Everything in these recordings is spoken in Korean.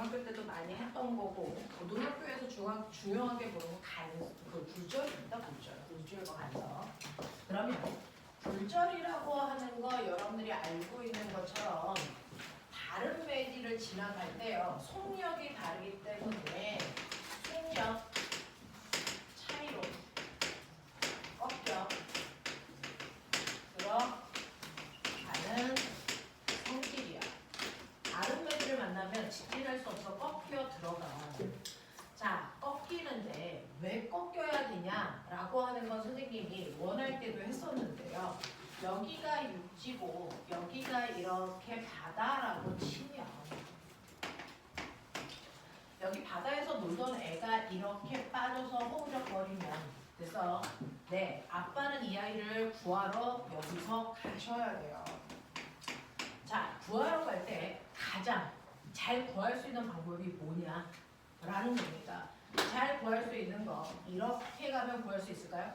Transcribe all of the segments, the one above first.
중학교 때도 많이 했던 거고 고등학교에서 중요하게 보는 그 굴절입니다. 굴절과 간섭. 그러면 굴절이라고 하는 거 여러분들이 알고 있는 것처럼 다른 매질을 지나갈 때요. 속력이 다르기 때문에 속력 차이로 꺾여 들어가는 성질이야. 다른 매질을 만나면 직진할 수 없어 꺾여 들어가. 자, 꺾이는데 왜 꺾여야 되냐라고 하는 건 선생님이 원할 때도 했었는데요. 여기가 육지고 여기가 이렇게 바다라고 치면 여기 바다에서 놀던 애가 이렇게 빠져서 허우적거리면 그래서 네, 아빠는 이 아이를 구하러 여기서 가셔야 돼요. 자, 구하러 갈 때 가장 잘 구할 수 있는 방법이 뭐냐? 라는 겁니다. 잘 구할 수 있는 거 이렇게 가면 구할 수 있을까요?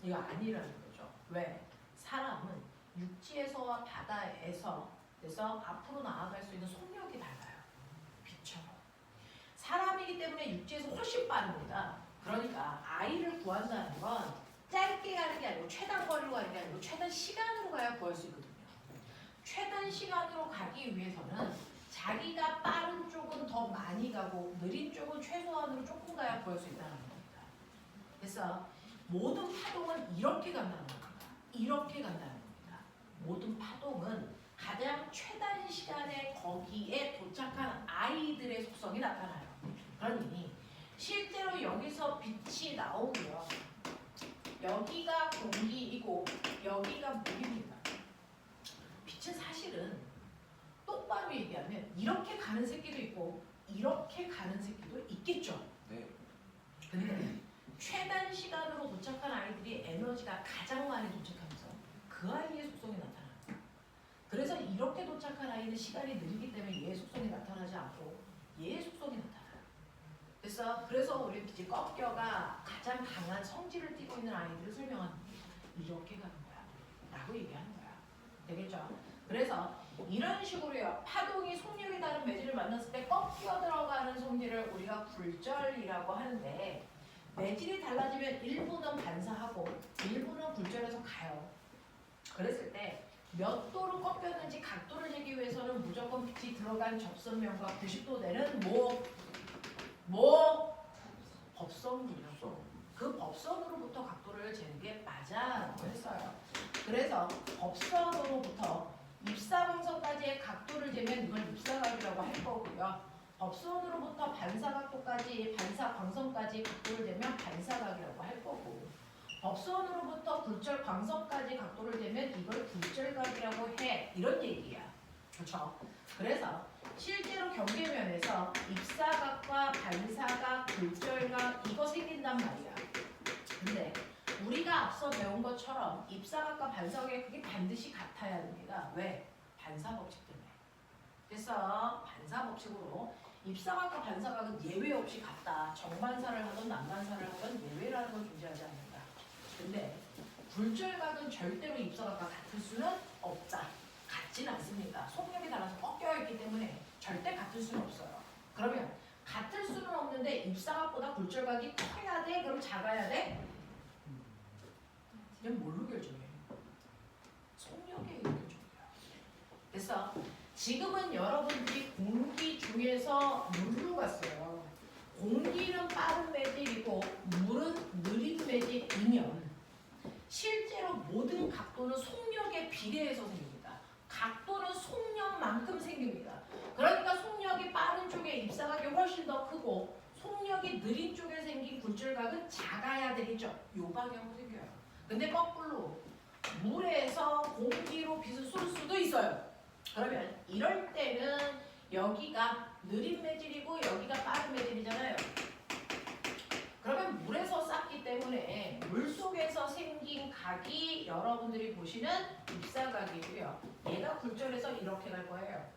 이거 아니라는 거죠. 왜? 사람은 육지에서와 바다에서 그래서 앞으로 나아갈 수 있는 속력이 달라요. 빛처럼. 사람이기 때문에 육지에서 훨씬 빠릅니다. 그러니까 아이를 구한다는 건 짧게 가는 게 아니고 최단 거리로 가는 게 아니고 최단 시간으로 가야 구할 수 있거든요. 최단 시간으로 가기 위해서는 자기가 빠른 쪽은 더 많이 가고 느린 쪽은 최소한으로 조금 가야 구할 수 있다는 겁니다. 그래서 모든 파동은 이렇게 간다는 겁니다. 이렇게 간다는 겁니다. 모든 파동은 가장 최단 시간에 거기에 도착한 아이들의 속성이 나타나요. 그러니 실제로 여기서 빛이 나오고요. 여기가 공기이고 여기가 물입니다. 빛은 사실은 똑바로 얘기하면 이렇게 가는 새끼도 있고 이렇게 가는 새끼도 있겠죠. 네. 근데 최단 시간으로 도착한 아이들이 에너지가 가장 많이 도착하면서 그 아이의 속성이 나타나요. 그래서 이렇게 도착한 아이는 시간이 느리기 때문에 얘의 속성이 나타나지 않고 얘의 속성이 나타나요. 그래서 우리 이제 꺾여가 가장 강한 성질을 띠고 있는 아이들을 설명하는 게 이렇게 가는 거야 라고 얘기하는 거야. 되겠죠? 그래서 이런 식으로요. 파동이 속력이 다른 매질을 만났을 때 꺾여 들어가는 성질을 우리가 굴절이라고 하는데 매질이 달라지면 일부는 반사하고 일부는 굴절해서 가요. 그랬을 때 몇 도로 꺾였는지 각도를 재기 위해서는 무조건 빛이 들어간 접선면과 90도 되는 법선이죠. 그 법선으로부터 각도를 재는 게 맞아라고 했어요. 그래서 법선으로부터 입사광선까지의 각도를 재면 이걸 입사각이라고 할 거고요. 법선으로부터 반사각도까지 반사광선까지 각도를 재면 반사각이라고 할 거고 법선으로부터 굴절광선까지 각도를 재면 이걸 굴절각이라고 해. 이런 얘기야. 그렇죠? 그래서 실제로 경계면에서 입사각과 반사각, 굴절각 이거 생긴단 말이야. 근데 우리가 앞서 배운 것처럼 입사각과 반사각의 크기 반드시 같아야 됩니다. 왜? 반사법칙 때문에. 그래서 반사법칙으로 입사각과 반사각은 예외 없이 같다. 정반사를 하든 난반사를 하든 예외라는 건 존재하지 않는다. 근데 굴절각은 절대로 입사각과 같을 수는 없다. 같진 않습니다. 속력이 달라서 꺾여 있기 때문에 절대 같을 수는 없어요. 그러면 같을 수는 없는데 입사각보다 굴절각이 커야 돼? 그럼 작아야 돼? 그냥 뭘로 결정해? 속력에 의해 결정해요. 그래서 지금은 여러분들이 공기 중에서 물로 갔어요. 공기는 빠른 매질이고 물은 느린 매질이면 실제로 모든 각도는 속력에 비례해서 생깁니다. 각도는 속력만큼 생깁니다. 그러니까 속력이 빠른 쪽에 입사각이 훨씬 더 크고 속력이 느린 쪽에 생긴 굴절각은 작아야 되겠죠. 요 방향으로 생겨요. 근데 거꾸로 물에서 공기로 빛을 쏠 수도 있어요. 그러면 이럴 때는 여기가 느린 매질이고 여기가 빠른 매질이잖아요. 그러면 물에서 쌌기 때문에 물속에서 생긴 각이 여러분들이 보시는 입사각이고요. 얘가 굴절해서 이렇게 갈 거예요.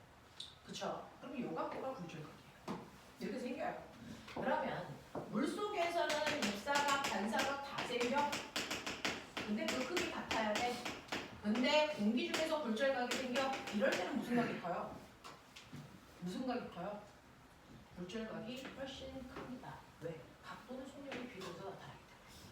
그쵸? 그럼 요 각도가 굴절각이에요. 이렇게 생겨요. 그러면 물속에서는 입사각, 반사각 다 생겨? 근데 그 크기 같아야 돼. 근데 공기 중에서 굴절각이 생겨? 이럴 때는 무슨 각이 커요? 무슨 각이 커요? 굴절각이 훨씬 큽니다. 왜? 각도는 속력이 비로소 나타나기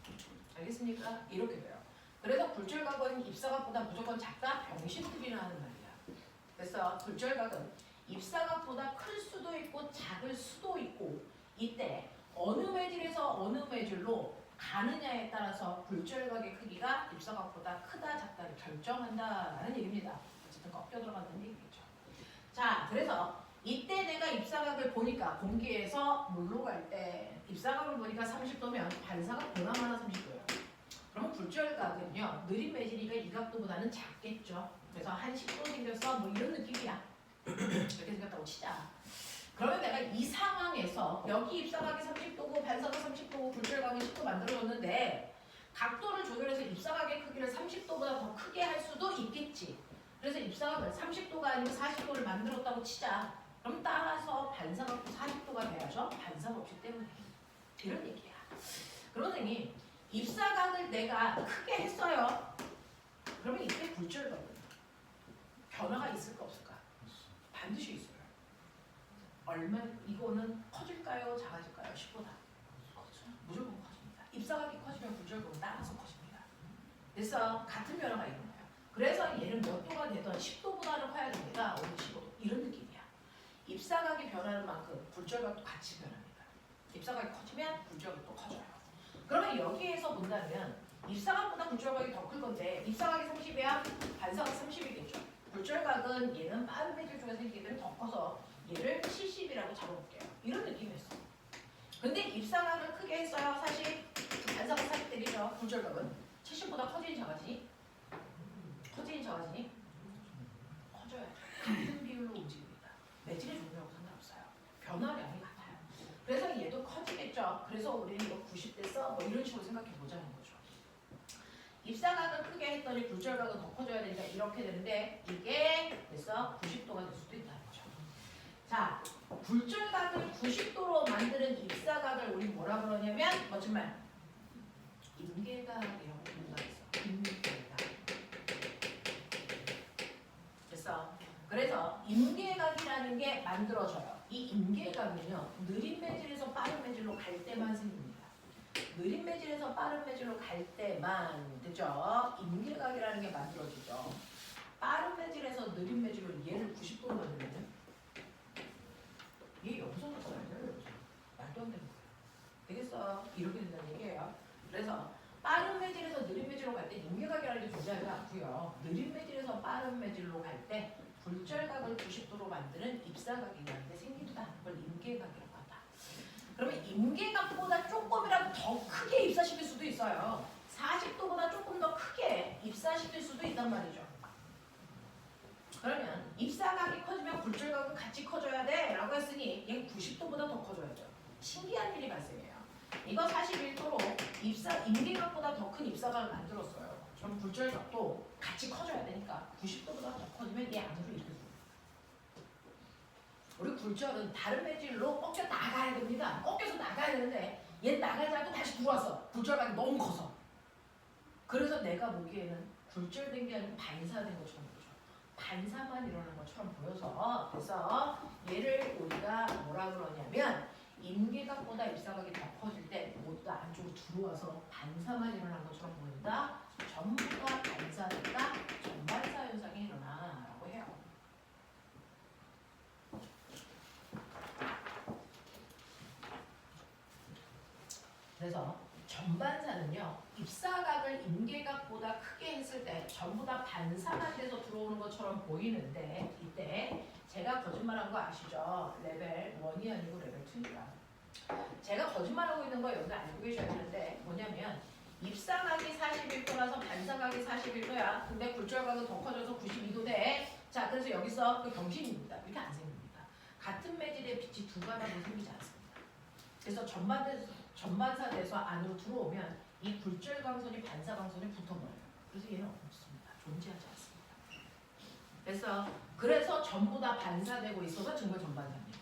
때문에. 알겠습니까? 이렇게 돼요. 그래서 굴절각은 입사각보다 무조건 작다? 병신특이나 하는 말이야. 그래서 굴절각은 입사각보다 클 수도 있고 작을 수도 있고 이때 어느 매질에서 어느 매질로 가느냐에 따라서 굴절각의 크기가 입사각보다 크다 작다를 결정한다라는 얘기입니다. 어쨌든 꺾여 들어간다는 얘기겠죠. 자, 그래서 이때 내가 입사각을 보니까 공기에서 물로 갈 때 입사각을 보니까 30도면 반사각 보나마나 30도예요. 그럼 굴절각은요 느린 매질이가 이 각도보다는 작겠죠. 그래서 한 10도 생겼어 뭐 이런 느낌이야. 이렇게 생겼다고 치자. 그러면 내가 이 상황에서 여기 입사각이 30도고 반사각 30도고 굴절각이 10도 만들어줬는데 각도를 조절해서 입사각의 크기를 30도보다 더 크게 할 수도 있겠지. 그래서 입사각을 30도가 아니고 40도를 만들었다고 치자. 그럼 따라서 반사각도 40도가 돼야죠. 반사가 없기 때문에. 이런 얘기야. 그러더니 입사각을 내가 크게 했어요. 그러면 이때 굴절각은 변화가 있을까 없을까? 반드시 있어요. 얼마 이거는 커질까요? 작아질까요? 10보다 무조건 커집니다. 입사각이 커지면 굴절각은 따라서 커집니다. 그래서 같은 변화가 일어나요. 그래서 얘는 몇 도가 되던 10도보다는 커야 됩니다. 5도 15도 이런 느낌이야. 입사각이 변하는 만큼 굴절각도 같이 변합니다. 입사각이 커지면 굴절각도 커져요. 그러면 여기에서 본다면 입사각보다 굴절각이 더 클 건데 입사각이 30이야? 반사각 30이겠죠. 굴절각은 얘는 빠른 매질 중에 생기기 때문에 더 커서 얘를 70이라고 잡아볼게요. 이런 느낌이었어. 근데 입사각을 크게 했어요. 40, 반사각 40 때리죠. 굴절각은 70보다 커지니 작아지니? 커지니 작아지니? 커져요. 같은 비율로 움직입니다. 매질의 종류하고 상관없어요. 변화량이 같아요. 그래서 얘도 커지겠죠. 그래서 우리는 이거 90대 써? 뭐 이런 식으로 생각해보자는 거죠. 입사각을 크게 했더니 굴절각은 더 커져야 되니까 이렇게 되는데 이게 그래서 90도가 될 수도 있다는 거죠. 자, 굴절각을 90도로 만드는 입사각을 우리 뭐라 그러냐면 멋진 말 임계각이라고 부른다 했어. 임계각. 그래서 임계각이라는 게 만들어져요. 이 임계각은요 느린 매질에서 빠른 매질로 갈 때만 생깁니다. 느린 매질에서 빠른 매질로 갈 때만 되죠. 임계각이라는 게 만들어지죠. 빠른 매질에서 느린 매질로 얘를 90도로 만들면 얘 여기서 났어요. 말도 안 되는 거예요. 되겠어. 이렇게 된다는 얘기예요. 그래서 빠른 매질에서 느린 매질로 갈 때 임계각이라는 게 존재하지 않고요. 느린 매질에서 빠른 매질로 갈 때 굴절각을 90도로 만드는 입사각이라는 게 생깁니다. 그걸 임계각이라고 한다. 그러면 임계각보다 조금이라도 더 크게 입사시킬 수도 있어요. 40도보다 조금 더 크게 입사시킬 수도 있단 말이죠. 그러면 입사각이 커지면 굴절각은 같이 커져야 돼 라고 했으니 얘는 90도보다 더 커져야죠. 신기한 일이 발생해요. 이거 41도로 임계각보다 더 큰 입사각을 만들었어요. 그럼 굴절각도 같이 커져야 되니까 90도보다 더 커지면 얘 안으로 이렇게 들어요. 우리 굴절은 다른 매질로 꺾여 나가야 됩니다. 꺾여서 나가야 되는데 얘 나가자고 다시 들어왔어. 굴절각이 너무 커서. 그래서 내가 보기에는 굴절된 게 아니고 반사된 것처럼 보죠. 반사만 일어난 것처럼 보여서 그래서 얘를 우리가 뭐라 그러냐면 임계각보다 입사각이 더 커질 때 모두 다 안쪽으로 들어와서 반사만 일어난 것처럼 보인다. 전부 다 반사니까 전반사 현상이 일어나라고 해요. 그래서 전반사는요. 입사각을 임계각보다 크게 했을 때 전부 다 반사만 돼서 들어오는 것처럼 보이는데 이때 제가 거짓말한 거 아시죠? 레벨 1이 아니고 레벨 2입니다. 제가 거짓말하고 있는 거 여기 알고 계셔야 되는데 뭐냐면 입사각이 41도라서 반사각이 41도야. 근데 굴절각은 더 커져서 92도 돼. 자, 그래서 여기서 그 병신입니다. 이렇게 안 생깁니다. 같은 매질의 빛이 두 가닥으로 생기지 않습니다. 그래서 전반사돼서 안으로 들어오면 이 굴절광선이 반사광선에 붙어버려요. 그래서 얘는 없습니다. 존재하지 않습니다. 그래서 전부 다 반사되고 있어서 정말 전반사입니다.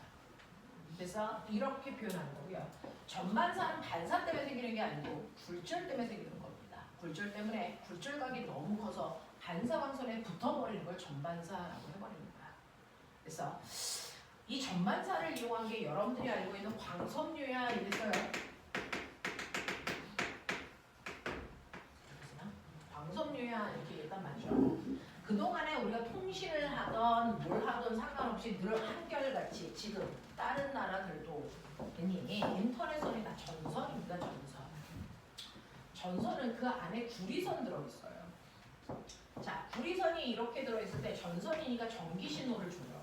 그래서 이렇게 표현하는 거고요. 전반사는 반사 때문에 생기는 게 아니고 굴절 때문에 생기는 겁니다. 굴절 때문에 굴절각이 너무 커서 반사광선에 붙어버리는 걸 전반사라고 해버립니다. 그래서 이 전반사를 이용한 게 여러분들이 알고 있는 광섬유야 이랬어요. 광섬유야 이렇게 일단 맞죠. 그동안에 우리가 통신을 하던 뭘 하던 상관없이 늘 한결같이 지금 다른 나라들도 인터넷선이 다 전선입니다. 전선은 그 안에 구리선 들어있어요. 자, 구리선이 이렇게 들어있을 때 전선이니까 전기 신호를 줘요.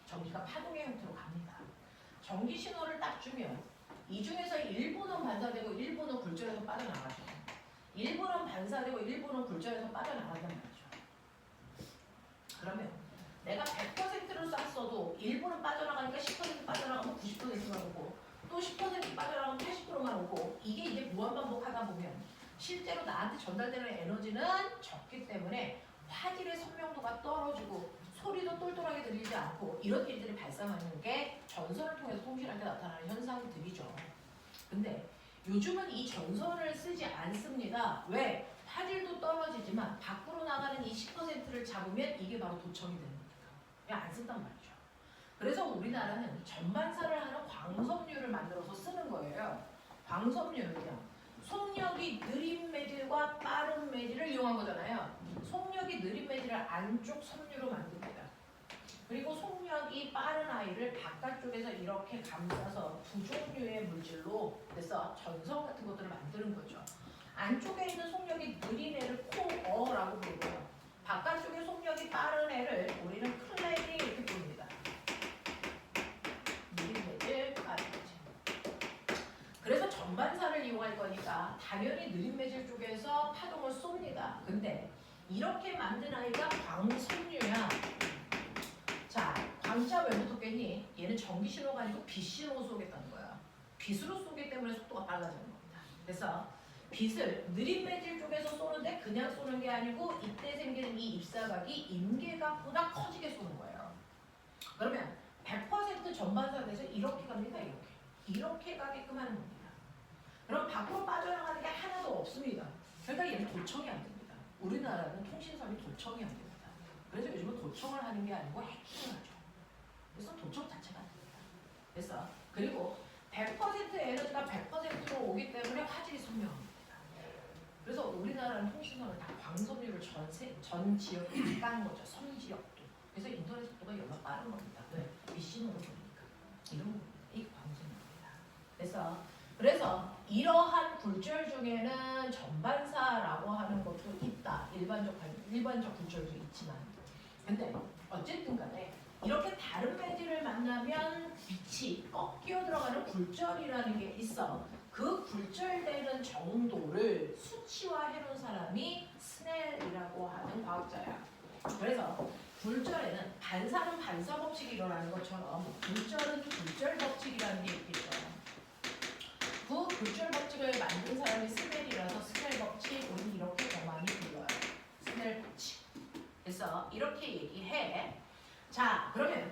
전기가 파동의 형태로 갑니다. 전기 신호를 딱 주면 이 중에서 일부는 반사되고 일부는 굴절해서 빠져나가죠. 일부는 반사되고 일부는 굴절해서 빠져나간단 말이죠. 그러면 내가 100%를 쐈어도 일부는 빠져나가니까 10% 빠져나가면 90%만 오고 또 10% 빠져나가면 80%만 오고 이게 이제 무한반복하다 보면 실제로 나한테 전달되는 에너지는 적기 때문에 화질의 선명도가 떨어지고 소리도 똘똘하게 들리지 않고 이런 일들이 발생하는 게 전선을 통해서 통신할 때 나타나는 현상들이죠. 근데 요즘은 이 전선을 쓰지 않습니다. 왜? 화질도 떨어지지만 밖으로 나가는 이 10%를 잡으면 이게 바로 도청이 됩니다. 그냥 안 쓴단 말이죠. 그래서 우리나라는 전반사를 하는 광섬유를 만들어서 쓰는 거예요. 광섬유는요. 속력이 느린 매질과 빠른 매질을 이용한 거잖아요. 속력이 느린 매질을 안쪽 섬유로 만듭니다. 그리고 속력이 빠른 아이를 바깥쪽에서 이렇게 감싸서 부종류의 물질로 그래서 전선 같은 것들을 만드는 거죠. 안쪽에 있는 속력이 느린 애를 코어라고 부르고요. 바깥쪽에 속력이 빠른 애를 우리는 클레리 이렇게 부릅니다. 느린 매질, 빠른 매질. 그래서 전반사를 이용할 거니까 당연히 느린 매질 쪽에서 파동을 쏩니다. 근데 이렇게 만든 아이가 광섬유야. 자, 광자 왜 붙었겠니? 얘는 전기 신호가 아니고 빛 신호로 쏘겠다는 거야. 빛으로 쏘기 때문에 속도가 빨라지는 겁니다. 그래서 빛을 느린 매질 쪽에서 쏘는데 그냥 쏘는 게 아니고 이때 생기는 이 입사각이 임계각보다 커지게 쏘는 거예요. 그러면 100% 전반사에서 이렇게 갑니다. 이렇게 가게끔 하는 겁니다. 그럼 밖으로 빠져나가는 게 하나도 없습니다. 그러니까 얘는 도청이 안 됩니다. 우리나라는 통신선이 도청이 안 됩니다. 그래서 요즘은 도청을 하는 게 아니고 해킹을 하죠. 그래서 도청 자체가 안 됩니다. 그래서 그리고 100% 에너지가 100%로 오기 때문에 화질이 선명합니다. 그래서 우리나라는 통신선을 다 광섬유를 전 지역에 다 깐 거죠. 섬 지역도. 그래서 인터넷 속도가 연락 빠른 겁니다. 왜? 미신으로 보니까. 이런 겁니다. 이게 광섬유입니다. 그래서 이러한 굴절 중에는 전반사라고 하는 것도 있다. 일반적 굴절도 있지만. 근데 어쨌든 간에 이렇게 다른 매질을 만나면 빛이 꺾여 들어가는 굴절이라는 게 있어. 그 굴절되는 정도를 수치화해 놓은 사람이 스넬이라고 하는 과학자야. 그래서 굴절에는 반사는 반사 법칙이 일어나는 것처럼 굴절은 굴절 법칙이라는 게 있겠죠. 그 굴절 법칙을 만든 사람이 스넬이라서 스넬 법칙, 우리 이렇게 더 많이 불러요. 스넬 법칙. 그래서 이렇게 얘기해. 자, 그러면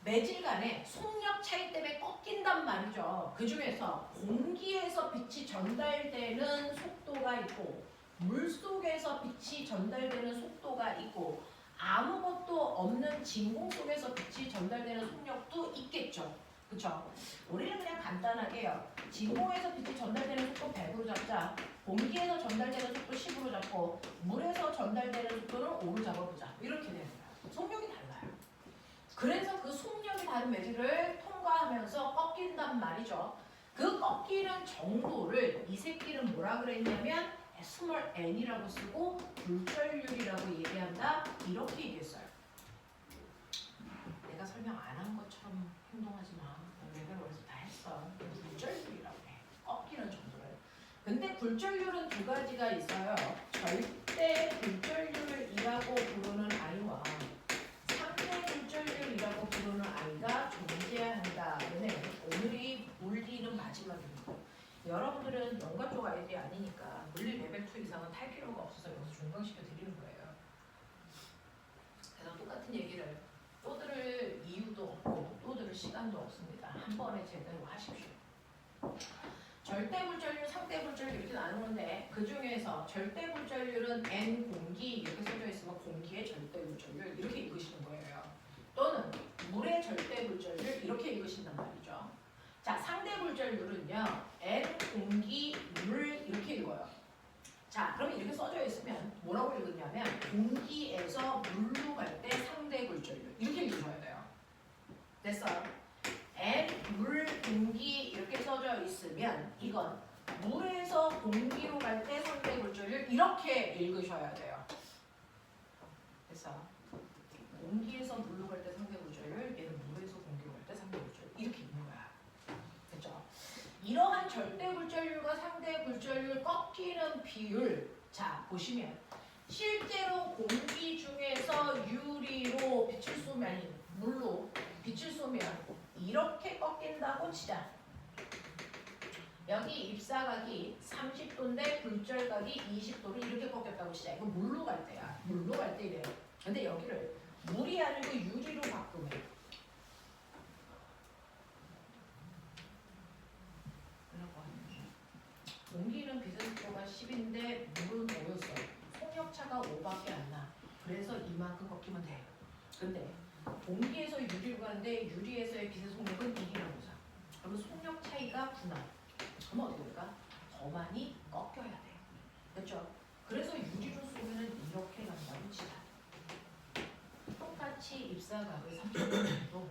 매질 간의 속력 차이 때문에 꺾인단 말이죠. 그 중에서 공기에서 빛이 전달되는 속도가 있고 물 속에서 빛이 전달되는 속도가 있고 아무것도 없는 진공 속에서 빛이 전달되는 속력도 있겠죠. 그렇죠? 우리는 그냥 간단하게요. 진공에서 빛이 전달되는 속도 100으로 잡자. 공기에서 전달되는 속도 10으로 잡고 물에서 전달되는 속도는 5로 잡아보자. 이렇게 되는 거야. 속력이 달라요. 그래서 그 속력이 다른 매질을 통과하면서 꺾인단 말이죠. 그 꺾이는 정도를 이 새끼는 뭐라 그랬냐면 스몰 n이라고 쓰고 굴절률이라고 얘기한다. 이렇게 얘기했어요. 내가 설명 안 한 것처럼 행동하지 마. 내가 원래서 다 했어. 굴절률이라고 해. 꺾이는 정도를. 근데 굴절률은 두 가지가 있어요. 절대 굴절률이라고 부르는 아이와 상대 굴절률이라고 부르는 아이가 존재한다. 오늘이 물리는 마지막입니다. 여러분들은 연관 쪽 아이들이 아니니까 물리 레벨 2 이상은 탈 필요가 없어서 여기서 중강시켜 드리는 거예요. 그래서 똑같은 얘기를 또 들을 이유도 없고 또 들을 시간도 없습니다. 한 번에 제대로 하십시오. 절대 굴절률, 상대 굴절률 이렇게 나누는데 그 중에서 절대 굴절률은 N 공기 이렇게 써져 있으면 공기의 절대 굴절률 이렇게 읽으시는 거예요. 또는 물의 절대 굴절율 이렇게 읽으신단 말이죠. 자, 상대 굴절율은요. N 공기 물 이렇게 읽어요. 자, 그러면 이렇게 써져 있으면 뭐라고 읽었냐면 공기에서 물로 갈 때 상대 굴절율 이렇게 읽으셔야 돼요. 됐어요? N 물 공기 이렇게 써져 있으면 이건 물에서 공기로 갈 때 상대 굴절율 이렇게 읽으셔야 돼요. 됐어? 공기에서 물로 갈 때 상대 굴절율, 얘는 물에서 공기로 갈 때 상대 굴절율 이렇게 읽는 거야. 됐죠? 이러한 절대 굴절율과 상대 굴절율 꺾이는 비율, 자 보시면 실제로 공기 중에서 유리로 빛을 쏘면 아니 물로 빛을 쏘면 이렇게 꺾인다고 치자. 여기 입사각이 30도인데 굴절각이 20도로 이렇게 꺾였다고 치자. 이거 물로 갈 때야. 물로 갈 때 이래요. 근데 여기를 물이 아니고 유리로 바꾸면 공기는 빛의 속도가 10인데 물은 5였어. 속력차가 5밖에 안 나. 그래서 이만큼 꺾이면 돼. 근데 공기에서 유리로 가는데 유리에서의 빛의 속력은 1이라고 자. 그러면 속력 차이가 9나. 그러면 어떻게 될까? 더 많이 꺾여야 돼. 됐죠? 그래서 유리로 쏘면은 이렇게 간다고 치자. 똑같이 입사각을 30도로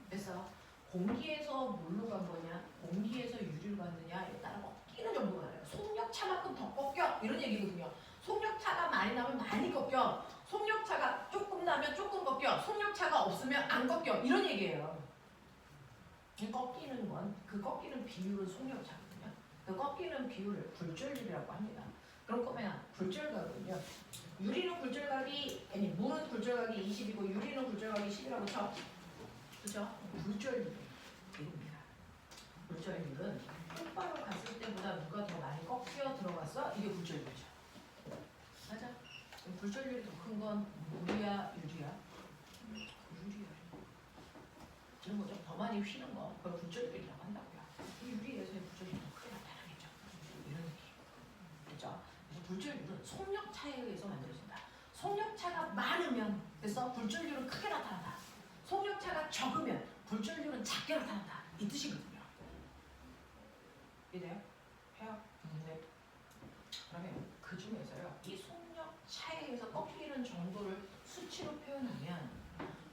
됐어. 공기에서 물로 간 거냐, 공기에서 유리로 갔느냐에 따라 꺾이는 정도가 나요. 속력차만큼 더 꺾여 이런 얘기거든요. 속력차가 많이 나면 많이 꺾여. 속력차가 조금 나면 조금 꺾여. 속력차가 없으면 안 꺾여. 이런 얘기예요. 꺾이는 건 그 꺾이는 비율은 속력차거든요. 그 꺾이는 비율을 굴절율이라고 합니다. 그럴 거면 굴절각은요. 유리는 굴절각이 아니 물은 굴절각이 20이고 유리는 굴절각이 10이라고 쳐. 그죠? 굴절율 이겁니다. 굴절율은 똑바로 갔을 때보다 누가 더 많이 꺾여 들어갔어? 이게 굴절율이죠. 맞아? 굴절율이 더 큰 건 물이야, 유리야? 유리야. 이런 거죠. 더 많이 휘는 거. 그걸 굴절율이라고 한다고요. 유리에서의 굴절율이 더 크게 나타나겠죠. 이런 느낌. 그렇죠? 그래서 굴절율은 속력 차이에 의해서 만들어진다. 속력차가 많으면 그래서 굴절율은 크게 나타난다. 속력차가 적으면 굴절율은 작게 나타난다. 이 뜻이거든요. 이해돼요? 해요? 네. 그러면 그 중에서요. 이 속력차에 의해서 꺾이는 정도를 수치로 표현하면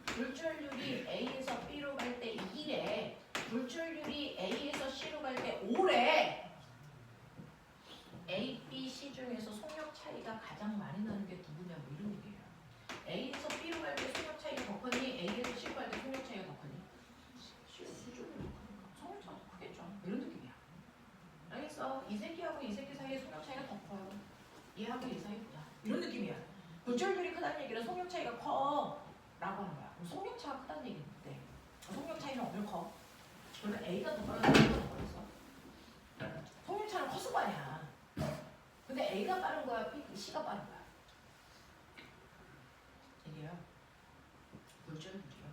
굴절율이 A에서 B로 갈 때 1에 굴절율이 A에서 C로 갈 때 5래. A, B, C 중에서 속력 차이가 가장 많이 나는 게 누구냐 뭐 이런 얘기예요. A에서 B로 갈 때 속력 차이가 더 크니 A에서 C로 갈 때 속력 차이가 더 크니 수준이 더 크니까 속력 차이가 더 크겠죠. 이런 느낌이야. 알겠어? 이 새끼하고 이 새끼 사이에 속력 차이가 더 커요. 얘하고 얘 사이보다. 이런 느낌이야. 굴절율이 크다는 얘기는 속력 차이가 커 라고 하는 거야. 그럼 속력 차가 크다는 얘기인데 속력 차이는 얼마나 커? 그러면 A가 더 빨라서 B가 더 빨랐어? 속력 차는 컸을 거 아니야. 근데 A가 빠른 거야, C가 빠른 거야. 이게요. 굴절율이요.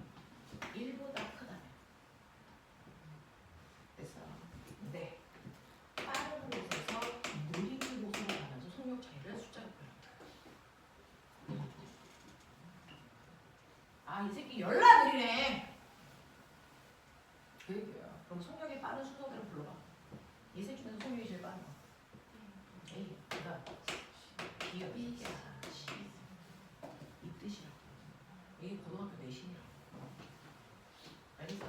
1보다 크다면. 됐어. 근데 빠른 곳에서 느린 곳으로 가면서 속력 차이를 숫자로 표현한다. 아, 이 새끼 열나 느리네. 그 얘기예요. 그럼 속력이 빠른 순서대로 불러봐. 이 셋 중에서 속력이 제일 빠른 거. A, 그다음 B야, B야, C. 이 뜻이라고. 이게 고등학교 내신이라고. 알겠어?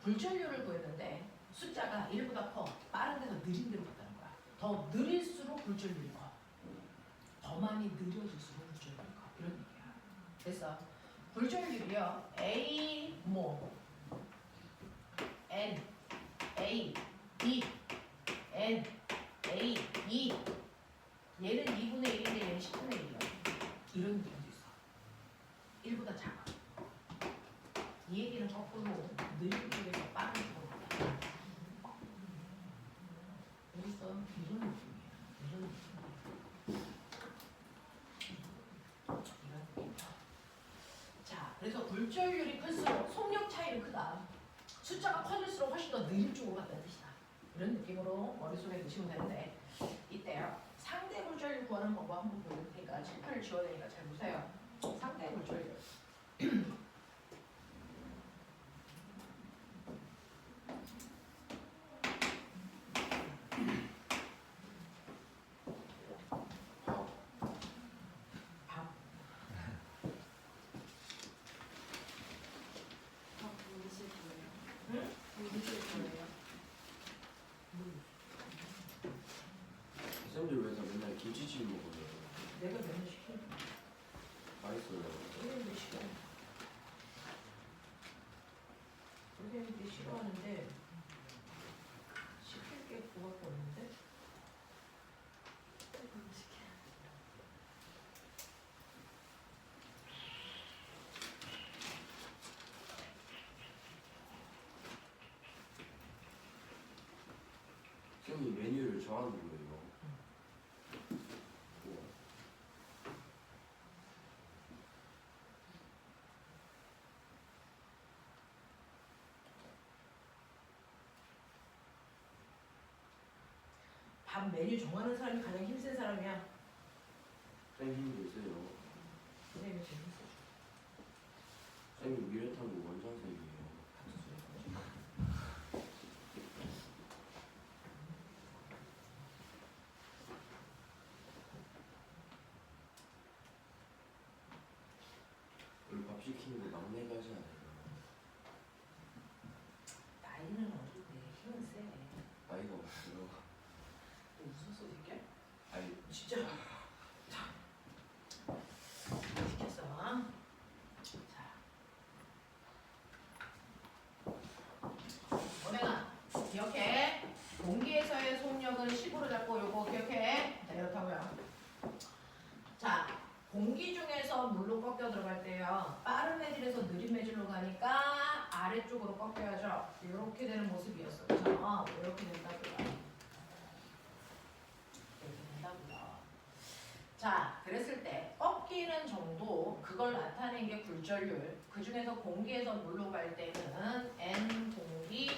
굴절율을 구했는데 숫자가 1보다 커. 빠른 데서 느린 데로 갔다는 거야. 더 느릴수록 굴절율이 커. 더 많이 느려질수록 굴절율이 커. 이런 얘기야. 됐어? 굴절율이요. A, 뭐 N, A, B, N, A, E. 얘는 2분의 1인데 얘는 10분의 1이야. 이런 느낌도 있어. 1보다 작아. 이 얘기는 거꾸로 느린 쪽에서 빠른 쪽으로 간다. 여기서 이런 느낌이야. 이런 느낌. 이런 느낌이야. 자, 그래서 굴절율이 클수록 속력 차이는 크다. 숫자가 커질수록 훨씬 더 느린 쪽으로 간다는 뜻이다. 이런 느낌으로 머릿속에 넣으시면 되는데 이때요. 상대 굴절율 구하는 방법 한번 보여드릴 테니까 칠판을 지워야 되니까 잘 보세요. 상대 굴절율. 싫어하는데 시킬 게 그거밖에 없는데. 선생님 메뉴를 정하는 거예요. 우와. 밥 메뉴 정하는 사람이 가장 힘센 사람이야. 선생님 힘도 있어요. 선생님이 제일 힘세죠. 선생님 미래탐구 원장선생님이에요. 우리 밥 시키는 거 막내가 하지 않아요? 나이는 어린데 힘은 세. 나이가 없어요. 너 무슨 소리 새끼야? 아니 진짜. 자, 시켰어. 자, 오메가 기억해. 공기에서의 속력은 10으로 잡고 요거 기억해. 자, 이렇다고요. 자, 공기 중에서 물로 꺾여 들어갈 때요. 빠른 매질에서 느린 매질로 가니까 아래쪽으로 꺾여야죠. 이렇게 되는 모습이었어. 그죠? 이렇게 된다고요. 이렇게 된다고요. 자, 그랬을 때 꺾이는 정도 그걸 나타낸 게 굴절률. 그 중에서 공기에서 물로 갈 때는 N 공기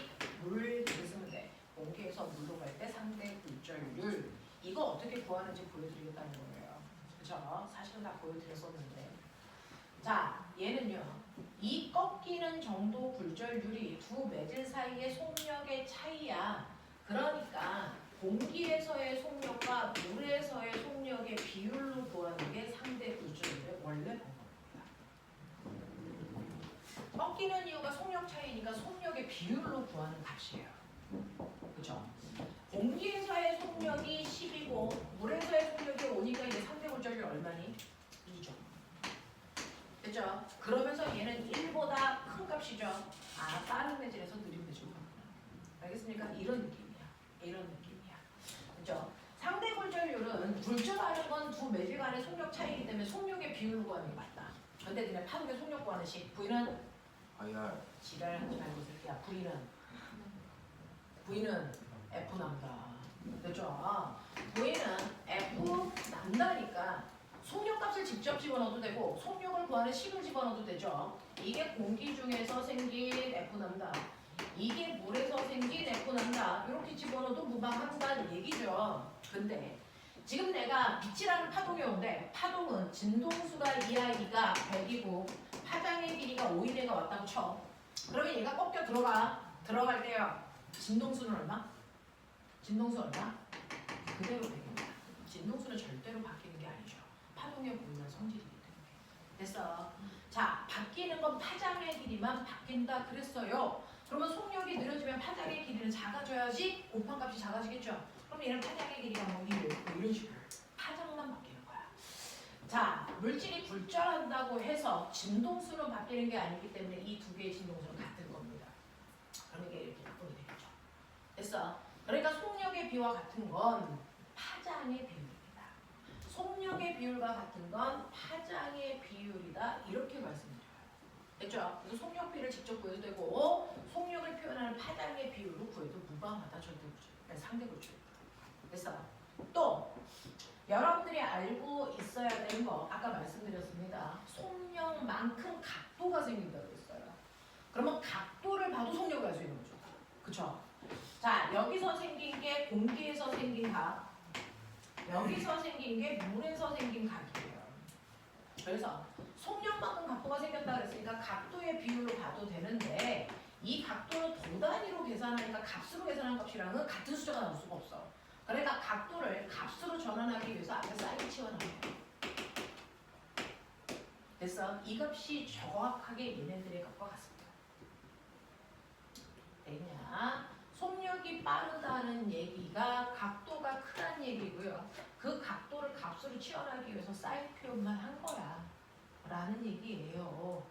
물 이렇게 쓰면 돼. 공기에서 물로 갈 때 상대 굴절률. 이거 어떻게 구하는지 보여드리겠다는 거예요. 그쵸? 사실은 다 보여드렸었는데. 자, 얘는요. 이 꺾이는 정도 굴절률이 두 매질 사이의 속력의 차이야. 그러니까 공기에서의 속력과 물에서의 속력의 비율로 구하는 게 상대 굴절률의 원래 방법입니다. 꺾이는 이유가 속력 차이니까 속력의 비율로 구하는 값이에요. 그쵸? 공기에서의 속력이 10이고 물에서의 속력이 5니까 이제 상대 굴절률 얼마니? 2죠. 됐죠? 그러면서 얘는 1보다 큰 값이죠. 아, 빠른 매질에서 느린 매질로 가구나. 알겠습니까? 이런 느낌이야. 이런 느낌이야. 그죠? 상대 굴절률은 굴절하는 건 두 매질 간의 속력 차이이기 때문에 속력의 비율로 구하는 게 맞다. 근데 그냥 파동의 속력 구하는 식. V는 IR. 지랄하지 말고 새끼야. V는 F 남다. 됐죠? V는 F 남다니까 속력값을 직접 집어넣어도 되고 속력을 구하는 식을 집어넣어도 되죠. 이게 공기 중에서 생긴 F 남다. 이게 물에서 생긴 F 남다. 이렇게 집어넣어도 무방한다는 얘기죠. 근데 지금 내가 빛이라는 파동이 오는데 파동은 진동수가 2I가 100이고 파장의 길이가 5이네가 왔다고 쳐. 그러면 얘가 꺾여 들어갈 때요. 진동수는 얼마? 진동수 얼마? 그대로 되겠다. 진동수는 절대로 바뀌는 게 아니죠. 파동에 보이는 성질이기 때문에. 됐어. 자, 바뀌는 건 파장의 길이만 바뀐다 그랬어요. 그러면 속력이 느려지면 파장의 길이는 작아져야지 곱한값이 작아지겠죠. 그럼 얘는 파장의 길이가 뭐 1, 뭐 이런 식으로 파장만 바뀌는 거야. 자, 물질이 굴절한다고 해서 진동수는 바뀌는 게 아니기 때문에 이 두 개의 진동수는 같은 겁니다. 그럼 이게 이렇게 바꾸게 되겠죠. 됐어. 그러니까 속력의 비와 같은 건 파장의 비율입니다. 속력의 비율과 같은 건 파장의 비율이다. 이렇게 말씀드려요. 됐죠? 그래서 속력비를 직접 구해도 되고 속력을 표현하는 파장의 비율로 구해도 무방하다. 절대 구조. 상대 구조. 됐어. 또 여러분들이 알고 있어야 되는 거 아까 말씀드렸습니다. 속력만큼 각도가 생긴다고 했어요. 그러면 각도를 봐도 속력을 알 수 있는 거죠. 그쵸? 자, 여기서 생긴 게 공기에서 생긴 각, 여기서 생긴 게 물에서 생긴 각이에요. 그래서 속력만큼 각도가 생겼다 그랬으니까 각도의 비율로 봐도 되는데 이 각도는 도 단위로 계산하니까 값으로 계산한 값이랑은 같은 숫자가 나올 수가 없어. 그러니까 각도를 값으로 전환하기 위해서 앞에 사인을 치워놔요. 됐어? 이 값이 정확하게 얘네들의 값과 같습니다. 되냐? 속력이 빠르다는 얘기가 각도가 크다는 얘기고요. 그 각도를 값으로 치환하기 위해서 사인 표현만 한 거야. 라는 얘기예요.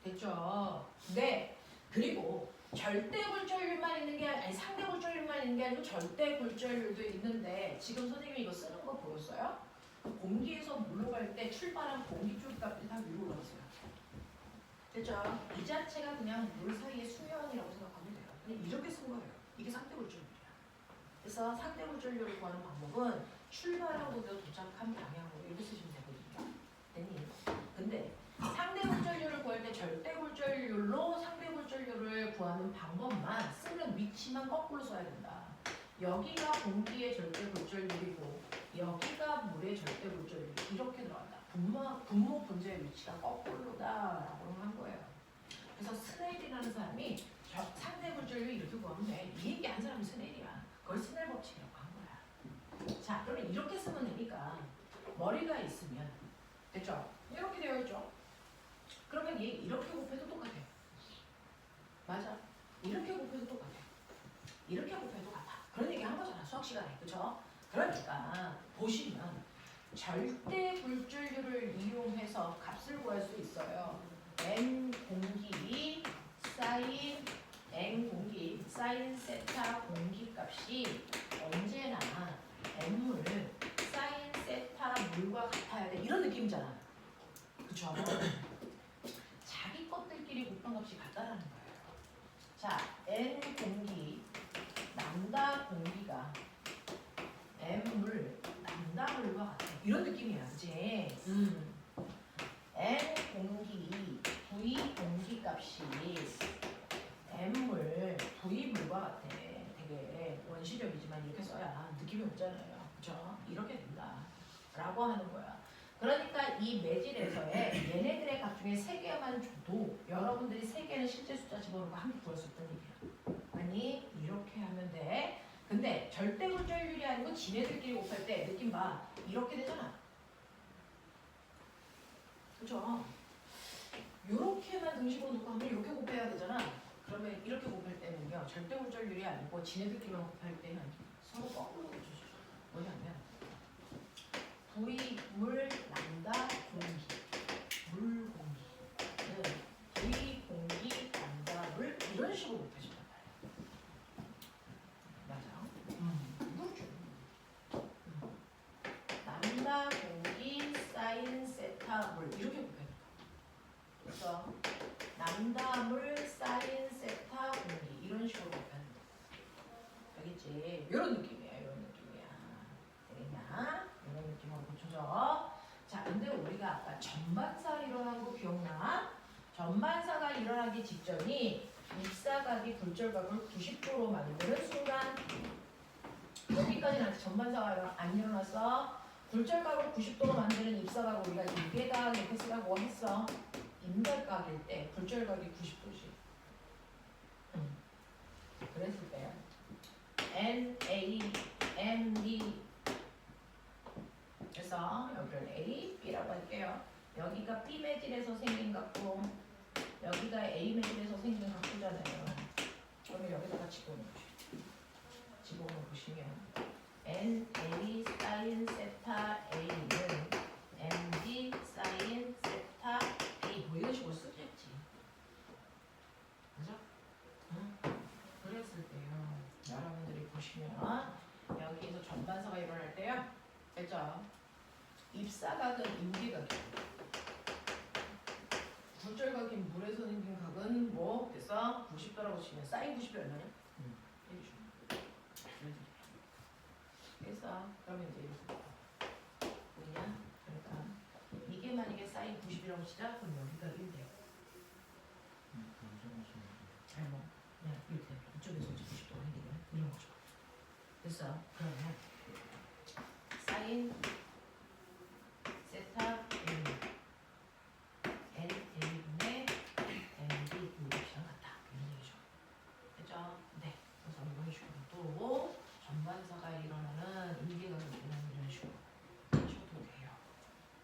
됐죠? 네. 그리고 절대 굴절률만 있는 게 아니 상대 굴절률만 있는 게 아니고 절대 굴절률도 있는데 지금 선생님이 이거 쓰는 거 보였어요? 공기에서 물러갈 때 출발한 공기 쪽 값이 다 위로 올라갔어요. 됐죠? 이 자체가 그냥 물 사이의 수면이라고 생각하면 돼요. 그냥 이렇게 쓴 거예요. 이게 상대 굴절률이야. 그래서 상대 굴절률을 구하는 방법은 출발한 곳에서 도착한 방향으로 이렇게 쓰시면 되거든요. 됐니? 근데 상대 굴절률을 구할 때 절대 굴절률로 상대 굴절률을 구하는 방법만 쓰는 위치만 거꾸로 써야 된다. 여기가 공기의 절대 굴절률이고 여기가 물의 절대 굴절률 이렇게 들어간다. 분모 분자의 위치가 거꾸로다라고 한 거예요. 그래서 스넬이라는 사람이 상대 굴절률 이렇게 구하면 돼. 이 얘기 한 사람이 스넬이야. 그걸 스넬 법칙이라고 한 거야. 자, 그러면 이렇게 쓰면 되니까 머리가 있으면 됐죠? 이렇게 되어 있죠. 그러면 얘 이렇게 곱해도 똑같아. 맞아. 이렇게 곱해도 똑같아. 이렇게 곱해도 같아. 그런 얘기 한 거잖아. 수학 시간에. 그쵸? 그러니까 보시면 절대 굴절률을 이용해서 값을 구할 수 있어요. n 공기 사인 n 공기 사인 세타 공기 값이 언제나 n물 사인 세타 물과 같아야 돼. 이런 느낌이잖아. 그쵸? 자기 것들끼리 곱한 값이 같다라는 거예요. 자, n 공기 람다 공기가 m물 람다 물과 같아. 이런 느낌이야, 그치? n 공기 v 공기 값이 m물 v 물과 같아. 되게 원시적이지만 이렇게 써야 느낌이 오잖아요. 그쵸? 이렇게 된다. 라고 하는 거야. 그러니까 이 매질에서의 얘네들의 값 중에 3개만 줘도 여러분들이 3개는 실제 숫자 집어넣고 함께 구할 수 있다는 얘기야. 아니 이렇게 하면 돼. 근데 절대 굴절률이 아니고 지네들끼리 곱할 때 느낌 봐. 이렇게 되잖아. 그쵸? 요렇게만 등식으로 놓고 하면 이렇게 곱해야 되잖아. 그러면 이렇게 곱할 때는요. 절대 굴절률이 아니고 지네들끼리만 곱할 때는 서로 거꾸로 곱해주죠. 뭐냐면 V 물 람다 공기 물 공기는 V 공기 람다 물 이런 식으로 곱해준단 말이야. 맞아. 그렇죠. 람다 공기 사인 세타 물 이렇게 곱해준다. 그래서 람다 물 사인 세타 공기 이런 식으로 곱해준다. 알겠지? 이런 느낌이야. 이런 느낌이야. 되겠냐? 이런 느낌으로 고쳐줘. 자, 근데 우리가 아까 전반사 일어난 거 기억나? 전반사가 일어나기 직전이 입사각이 굴절각을 90도로 만드는 순간 여기까지는 아직 전반사가 안 일어났어. 굴절각을 90도로 만드는 입사각을 우리가 임계각 이렇게 쓰라고 했어. 임달각일 때 굴절각이 90도지. 그랬을 때 N, A, M, D 그래서 여기를 A, B라고 할게요. 여기가 B 매질에서 생긴 각도, 여기가 A 매질에서 생긴 각도잖아요. 그러면 여기다가 집어넣어 보시면 N, A 사인 세타 A는 M, D 사인 세타 A 뭐 이런 식으로 쓰겠지. 그죠? 그랬을 때요. 여러분들이 보시면 여기에서 전반사가 일어날 때요. 그죠? 입사각은 임계각이야. 굴절각인 물에서 생긴 각은 뭐 됐어? 90도라고 치면 사인 90이 얼마냐? 그래서 그러면 이제 이렇게 뭐냐? 그러니까 이게 만약에 사인 90이라고 치자 그럼 여기가 1 돼요. 아니 뭐 그냥 이렇게 이쪽에서 이제 90도가 생기면 이런 거죠. 그래서 그러면 사인 세타 N, A분의 MD 분법이랑 같다. 이런 얘기죠. 그죠? 네. 그래서 이런 식으로 또 전반사가 일어나는 임계각이 일어나는 이런 식으로 하셔도 돼요.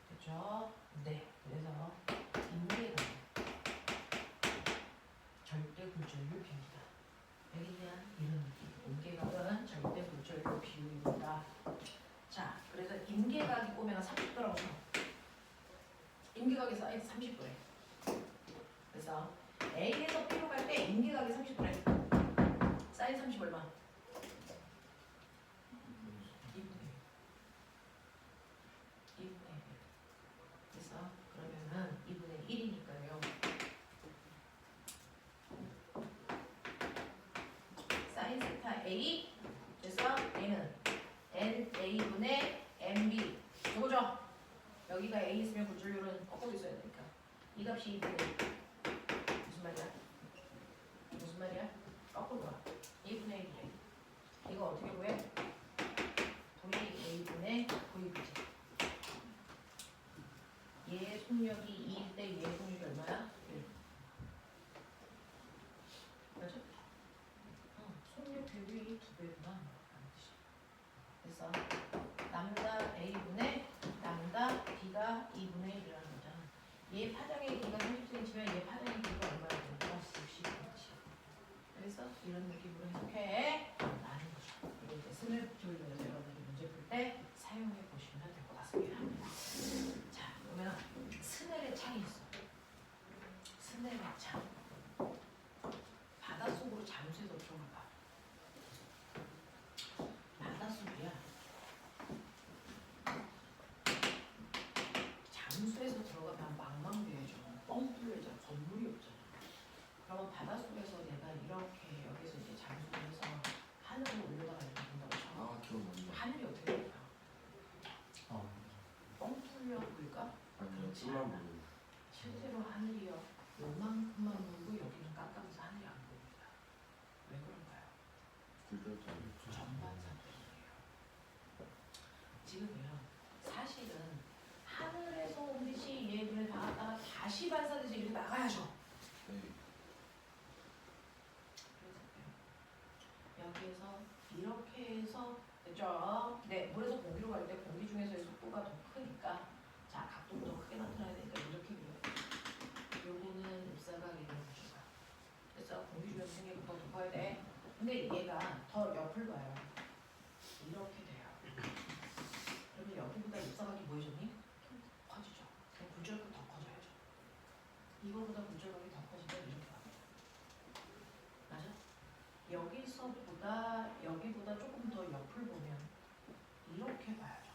그죠? 네. 그래서 임계각 절대 굴절률 비율이다. 알겠냐? 이런 느낌. 임계각은 절대 굴절률 비율입니다. 자, 그래서 A 됐어? A는 NA분의 NB 이거죠? 여기가 A 있으면 굴절률은 거꾸로 있어야 되니까 이 값이 2분의 1 무슨 말이야? 무슨 말이야? 거꾸로 가 2분의 1이래 이거 어떻게 구해? VA분의 VB지 얘 속력이 2일 때 얘 속력이 얼마야? 1 맞아? 속력 대비 2배구나 그래서 남다 A분의 남다 B가 2분의 1이라는 거잖아. 얘 파장의 길이가 30cm면 얘 파장의 길이가 얼마야? 플러스 60cm. 그래서 이런 느낌으로 해석해 라는 거죠. 이거 이제 스냅 조율에서 여러분들이 문제 풀 때 사용해 보시면 될 것 같습니다. 자, 그러면 스넬의 창이 있어. 스넬의 창. 바닷속으로 잠수해서 들어가 봐. 바닷속이야. 잠수해서 들어가면 망망대해져. 뻥 뚫려져. 건물이 없잖아. 그러면 바닷속에서 내가 이렇게 여기서 이제 잠수를 해서 하늘로 올려다가 이렇게 본다고 쳐. 아 기억난다. 하늘이 어떻게 될까? 뻥 뚫려 보일까? 아니 그렇지 그만 않아. 보는. 실제로 하늘이요. 요만큼만 보이고 여기는 깜깜해서 하늘이 안 보입니다. 왜 그런가요? 굴절자. 전반사 때문이에요. 지금요. 사실은 하늘에서 온 빛이 얘 눈에 닿았다가 다시 반사돼서 이렇게 나가야죠. 네. 그래서 여기에서 이렇게 해서 됐죠? 네, 물에서 공기로 갈 때 공기 중에서의 속도가 더 크니까 자 각도가 더 크게 나타나야 되니까 이렇게 그려요. 요거는 ip사각이라는 거죠. 그래서 공기 중에서 생기는 것보다 더 커야 돼. 근데 얘가 더 옆을 봐요. 이렇게 돼요. 그러면 여기보다 ip사각이 뭐해졌니? 커지죠. 그럼 굴절각이 더 커져야죠. 이거보다 굴절각이 더 커지면 이렇게 가요. 맞아? 여기보다 조금 더 옆을 보면 이렇게 봐야죠.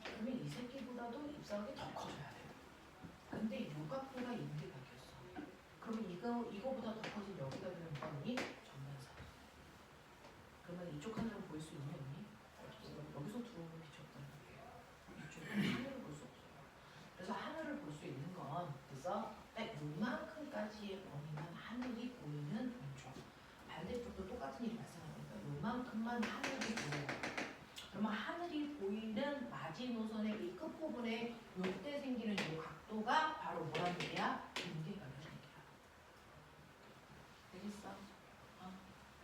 그러면 이 새끼보다도 ip사각이 더 커져야 돼요. 근데 이 각도가 임계각이었어. 그러면 이거보다 더 커진 여기가 되면 뭐니? 전반사. 그러면 이쪽 하늘을 볼 수 있니 없니? 없어. 여기서 들어오는 빛이 없다는 거예요. 이쪽은 하늘을 볼 수 없어요. 그래서 하늘을 볼 수 있는 건 그래서 딱 요만큼까지의 범위만 하늘이 보이는 원조. 반대쪽도 똑같은 일이 발생하니까 요만큼만 하늘이 보여요. 그러면 하늘이 보이는 마지노선의 이 끝부분에 요때 생기는 이 각도가 바로 뭐라는 얘기야? 임계각이라는 얘기야. 되겠어?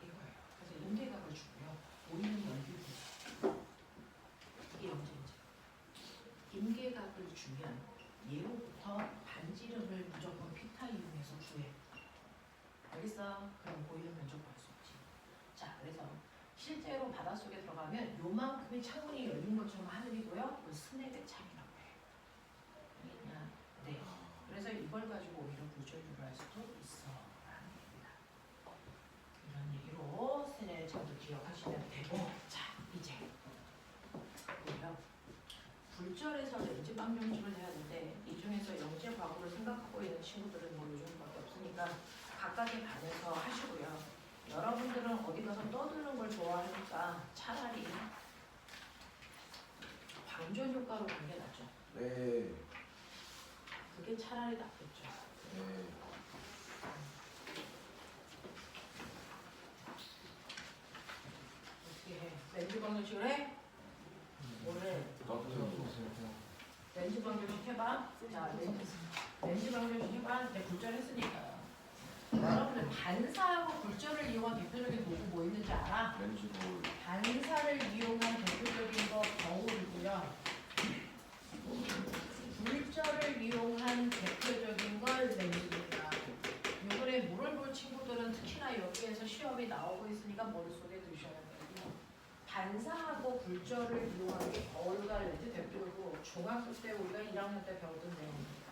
이거예요. 그래서 임계각을 주고요. 보이는 연필 이게 영재인지. 임계각을 주면 예로부터 반지름을 무조건 피타 이용해서 구해. 알겠어? 그럼 보이는 면적 구할 수 없지. 자, 그래서 실제로 바닷속에 들어가면 요만큼의 창문이 열린 것처럼 하늘이고요. 그 스냅의 창이라고 해. 알겠냐? 네. 그래서 이걸 가지고 오히려 굴절률을 할 수도 있어. 라는 얘기입니다. 이런 얘기로 스냅의 창도 기억하시면 되고. 자, 이제 보고요. 굴절에서 렌즈 방정식을 해야 하는데 이 중에서 영재 과거를 생각하고 있는 친구들은 뭐 요즘밖에 없으니까 각각에 반해서 하시고요. 여러분들은 어디 가서 떠드는 걸 좋아하니까 차라리 방전 효과로 간 게 낫죠. 네. 그게 차라리 낫겠죠. 네. 어떻게 해? 렌즈 방정식을 해? 뭐를? 렌즈 방정식 해봐. 자, 렌즈 방정식 해봐. 내가 굴절했으니까. 여러분들 반사하고 굴절을 이용한 대표적인 도구 뭐 있는지 알아? 렌즈 거울. 반사를 이용한 대표적인 거 거울이고요. 굴절을 이용한 대표적인 걸 렌즈입니다. 요번에 물을 볼 친구들은 특히나 여기에서 시험이 나오고 있으니까 머릿속에 두셔야 돼요. 반사하고 굴절을 이용한 게 거울과 렌즈 대표고 중학교 때 우리가 1학년 때 배웠던 내용입니다.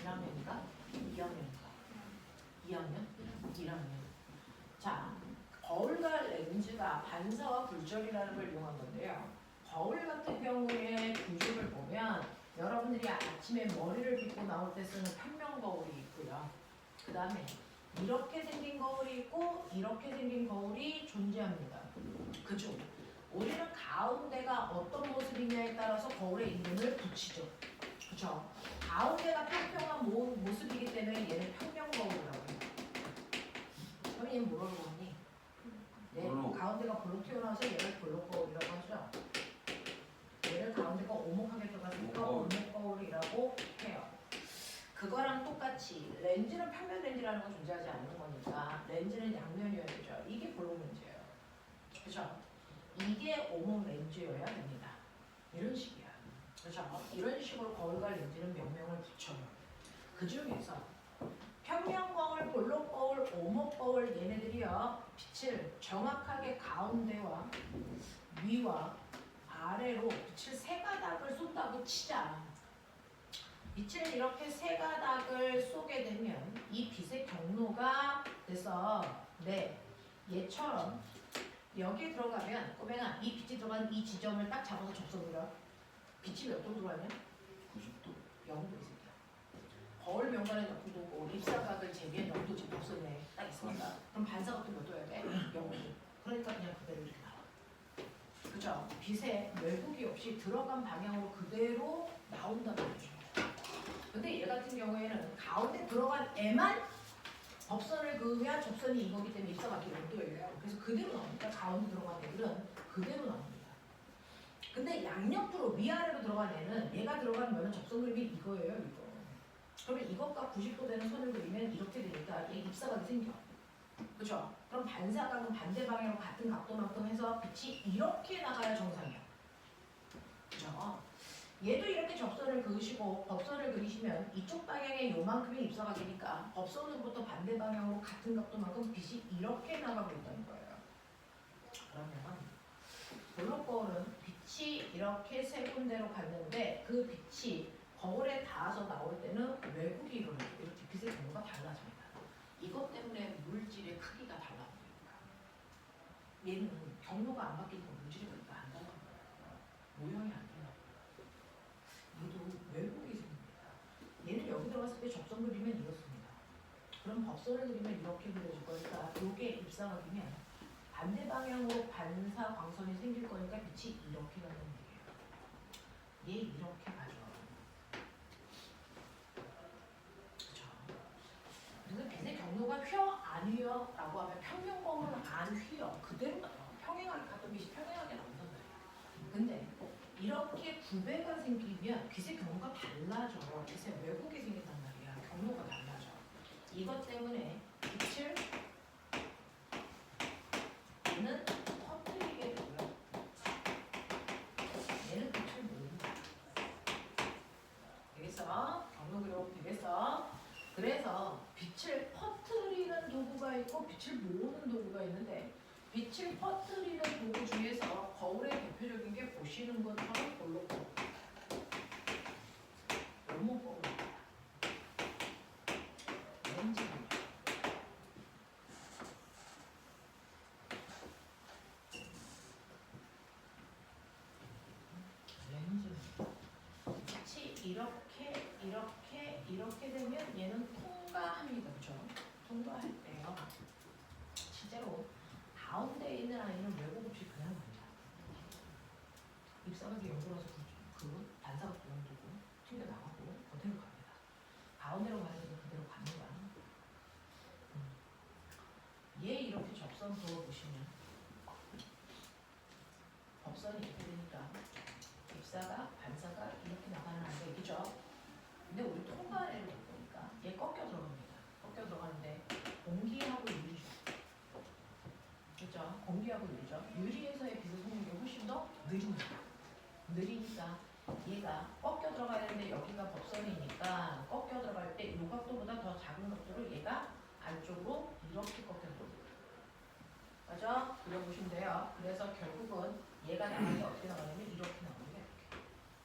1학년인가? 2학년인가? 2학년? 1학년. 자, 거울과 렌즈가 반사와 굴절이라는 걸 이용한 건데요. 거울 같은 경우에 구조를 보면 여러분들이 아침에 머리를 빗고 나올 때 쓰는 평면 거울이 있고요. 그 다음에 이렇게 생긴 거울이 있고 이렇게 생긴 거울이 존재합니다. 그죠? 우리는 가운데가 어떤 모습이냐에 따라서 거울에 이름을 붙이죠. 그죠? 가운데가 평평한 모습이기 때문에 얘는 평면 거울이라고 해요. 그럼 얘는 뭐라고 하니? 네, 볼록. 가운데가 볼록 튀어나와서 얘를 볼록 거울이라고 하죠. 얘를 가운데가 오목하게 들어갔으니까 오목 오목 거울이라고 해요. 그거랑 똑같이 렌즈는 평면 렌즈라는 건 존재하지 않는 거니까 렌즈는 양면이어야 되죠. 이게 볼록 렌즈예요. 그죠? 이게 오목 렌즈여야 됩니다. 이런 식이야. 그죠? 이런 식으로 거울과 렌즈는 명명을 붙여요. 그 중에서 평면 거울, 볼록 거울, 오목 거울 얘네들이요. 빛을 정확하게 가운데와 위와 아래로 빛을 세 가닥을 쏜다고 치자. 빛을 이렇게 세 가닥을 쏘게 되면 이 빛의 경로가 돼서 네 얘처럼 여기에 들어가면 꼬맹아 이 빛이 들어간 이 지점을 딱 잡아서 접속이라 빛이 몇 도 들어가냐? 90도. 0도 이 새끼야. 거울 명관에 0도고 입사각을 재비한 0도 지금 없었네. 딱 있습니다. 그럼 반사각도 몇 도여야 돼? 0도. 그러니까 그냥 그대로 이렇게 나와. 그죠? 빛에 왜곡이 없이 들어간 방향으로 그대로 나온단 말이죠. 근데 얘 같은 경우에는 가운데 들어간 애만 법선을 그으면 접선이 이거기 때문에 입사각이 0도예요. 그래서 그대로 나옵니다. 가운데 들어간 애들은 그대로 나옵니다. 근데 양옆으로 위아래로 들어간 애는 얘가 들어가면 접선 그림이 이거예요. 이거. 그러면 이것과 90도 되는 선을 그리면 이렇게 되니까 얘 입사각이 생겨. 그죠? 그럼 반사각은 반대 방향으로 같은 각도만큼 해서 빛이 이렇게 나가야 정상이야. 그죠? 얘도 이렇게 접선을 그으시고 법선을 그리시면 이쪽 방향에 요만큼의 입사각이니까 법선으로부터 반대 방향으로 같은 각도만큼 빛이 이렇게 나가고 있다는 거예요. 그러면 볼록 거울은 빛이 이렇게 세 군데로 갔는데 그 빛이 거울에 닿아서 나올 때는 왜곡이 일어나고 이렇게 빛의 경우가 달라집니다. 이것 때문에 물질의 크기가 달라집니다. 얘는 경로가 안 바뀌니까 물질의 크기가 안 달라져요. 모형이 안 돼요. 얘도 왜곡이 생깁니다. 얘는 여기 들어갔을 때 접선 그리면 이렇습니다. 그럼 법선을 그리면 이렇게 그려질 거니까 이게 입사각이면 반대 방향으로 반사 광선이 생길 거니까 빛이 이렇게 가는 얘기예요. 얘 이렇게 가죠. 그렇죠. 그래서 빛의 경로가 휘어 안 휘어? 라고 하면 평면 거울은 안 휘어. 그대로 가요. 평행하게 가도 빛이 평행하게 나온단 말이에요. 근데 이렇게 구배가 생기면 빛의 경로가 달라져. 빛의 왜곡이 생긴단 말이야. 경로가 달라져. 이것 때문에 빛을 얘는 퍼뜨리게 되고요. 얘는 빛을 모은다. 되겠어? 경로 그려보면 되겠어? 그래서 빛을 퍼뜨리는 도구가 있고 빛을 모으는 도구가 있는데 빛을 퍼뜨리는 도구 중에서 거울의 대표적인 게 보시는 것처럼 볼록 거울, 오목 거울입니다. 렌즈입니다. 렌즈입니다. 빛이 이렇게 되면 얘는 통과합니다. 그렇죠? 통과할 때요. 실제로 가운데에 있는 아이는 왜곡 없이 그냥 갑니다. 입사각이 연구라서 그 반사각도 연구고 튕겨나가고 그대로 갑니다. 가운데로 가야 되면 그대로 갑니다. 얘 이렇게 접선 그어보시면 법선이 이렇게 되니까 입사각, 반사각 이렇게 나가는 아이가 있겠죠? 근데 우리 통과를 볼 거니까 얘 꺾여 들어갑니다. 꺾여 들어가는데 공기하고 유리죠. 그렇죠? 공기하고 유리죠. 유리에서의 빛의 속력이 훨씬 더 느립니다. 느리니까 얘가 꺾여 들어가야 되는데 여기가 법선이니까 꺾여 들어갈 때 이 각도보다 더 작은 각도로 얘가 안쪽으로 이렇게 꺾여 들어옵니다. 맞아? 그려보시면 돼요. 그래서 결국은 얘가 나가는 게 어떻게 나가냐면 이렇게 나오는 게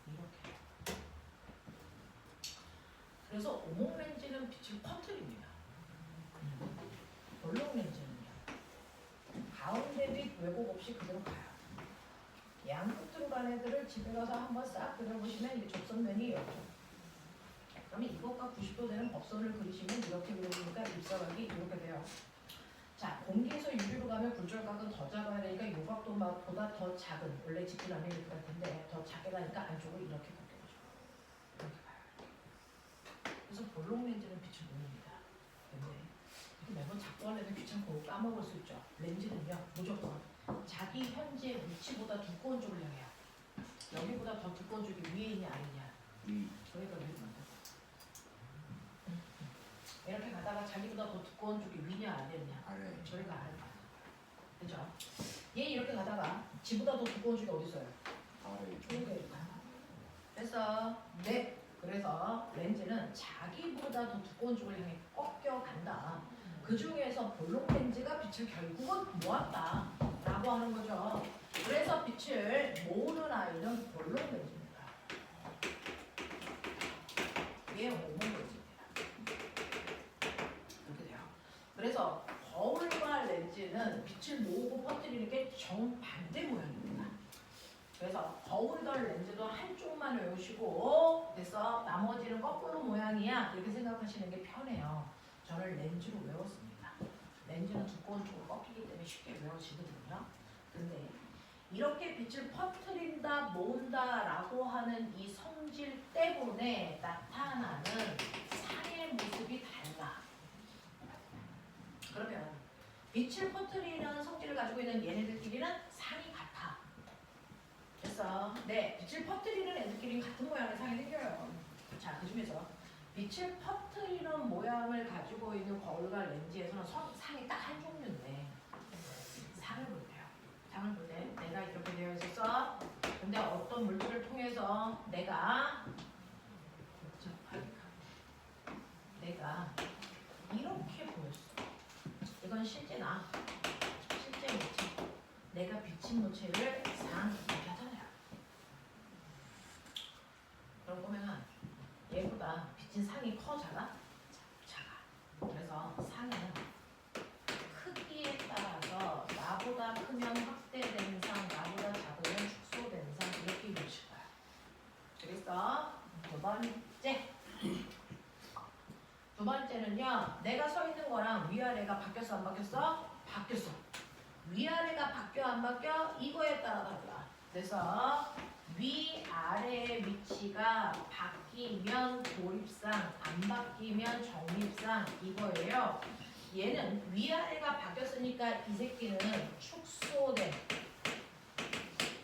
이렇게. 그래서 오목 렌즈는 빛을 퍼뜨립니다. 볼록 렌즈는요. 가운데 빛 왜곡 없이 그대로 가요. 양끝으로 간 애들을 집에 가서 한번 싹 그려보시면 이게 접선면이 이렇게. 그러면 이것과 90도 되는 법선을 그리시면 이렇게 그려보니까 입사각이 이렇게 돼요. 자, 공기에서 유리로 가면 굴절각은 더 작아야 되니까 이 각도보다 더 작은, 원래 직진 아메리카 같은데 더 작게 가니까 안쪽으로 이렇게 꺾여져. 이렇게 가요. 그래서 볼록 렌즈는 빛을 못 냅니다. 근데 매번 작도 하려면 귀찮고 까먹을 수 있죠. 렌즈는요, 무조건 자기 현재 위치보다 두꺼운 쪽을 향해요. 여기보다 더 두꺼운 쪽이 위에 있냐 아니냐. 그러니까 위로 만들고. 이렇게 가다가 자기보다 더 두꺼운 쪽이 위냐 아래냐. 아래. 저희가 아래 가는 거예요. 그죠? 얘 이렇게 가다가 지보다 더 두꺼운 쪽이 어디 있어요? 아래. 그러니까 이렇게 가는 거예요. 그래서 네. 그래서 렌즈는 자기보다 더 두꺼운 쪽을 향해 꺾여 간다. 그 중에서 볼록 렌즈가 빛을 결국은 모았다 라고 하는 거죠. 그래서 빛을 모으는 아이는 볼록 렌즈입니다. 얘 오목 렌즈입니다. 이렇게 돼요. 그래서 거울과 렌즈는 빛을 모으고 퍼뜨리는 게 정반대 모양입니다. 그래서 거울덜 렌즈도 한쪽만 외우시고 그래서 나머지는 거꾸로 모양이야 이렇게 생각하시는 게 편해요. 저는 렌즈로 외웠습니다. 렌즈는 두꺼운 쪽으로 꺾이기 때문에 쉽게 외워지거든요. 근데 이렇게 빛을 퍼뜨린다, 모은다 라고 하는 이 성질 때문에 나타나는 상의 모습이 달라. 그러면 빛을 퍼뜨리는 성질을 가지고 있는 얘네들끼리는 상이 같아. 그래서 네, 빛을 퍼뜨리는 애들끼리는 같은 모양의 상이 생겨요. 자, 그 중에서 빛을 퍼뜨리는 모양을 가지고 있는 거울과 렌즈에서는 상이 딱 한 종류인데 상을 볼 때요. 상을 볼 때 내가 이렇게 되어 있었어. 근데 어떤 물질을 통해서 내가 이렇게 보였어. 이건 실제 나. 실제 모체. 내가 비친 모체를 상 이렇게 하잖아요. 그럼 보면 얘보다 비친 상이 커 작아? 작아. 그래서 상은 크기에 따라서 나보다 크면 확대된 상, 나보다 작으면 축소된 상 이렇게 이루어질 거야. 그래서 두 번째는요. 내가 서 있는 거랑 위아래가 바뀌었어 안 바뀌었어? 바뀌었어. 위아래가 바뀌어 안 바뀌어? 이거에 따라 달라. 그래서 위아래의 위치가 바뀌면 고립상, 안 바뀌면 정립상 이거예요. 얘는 위아래가 바뀌었으니까 이 새끼는 축소된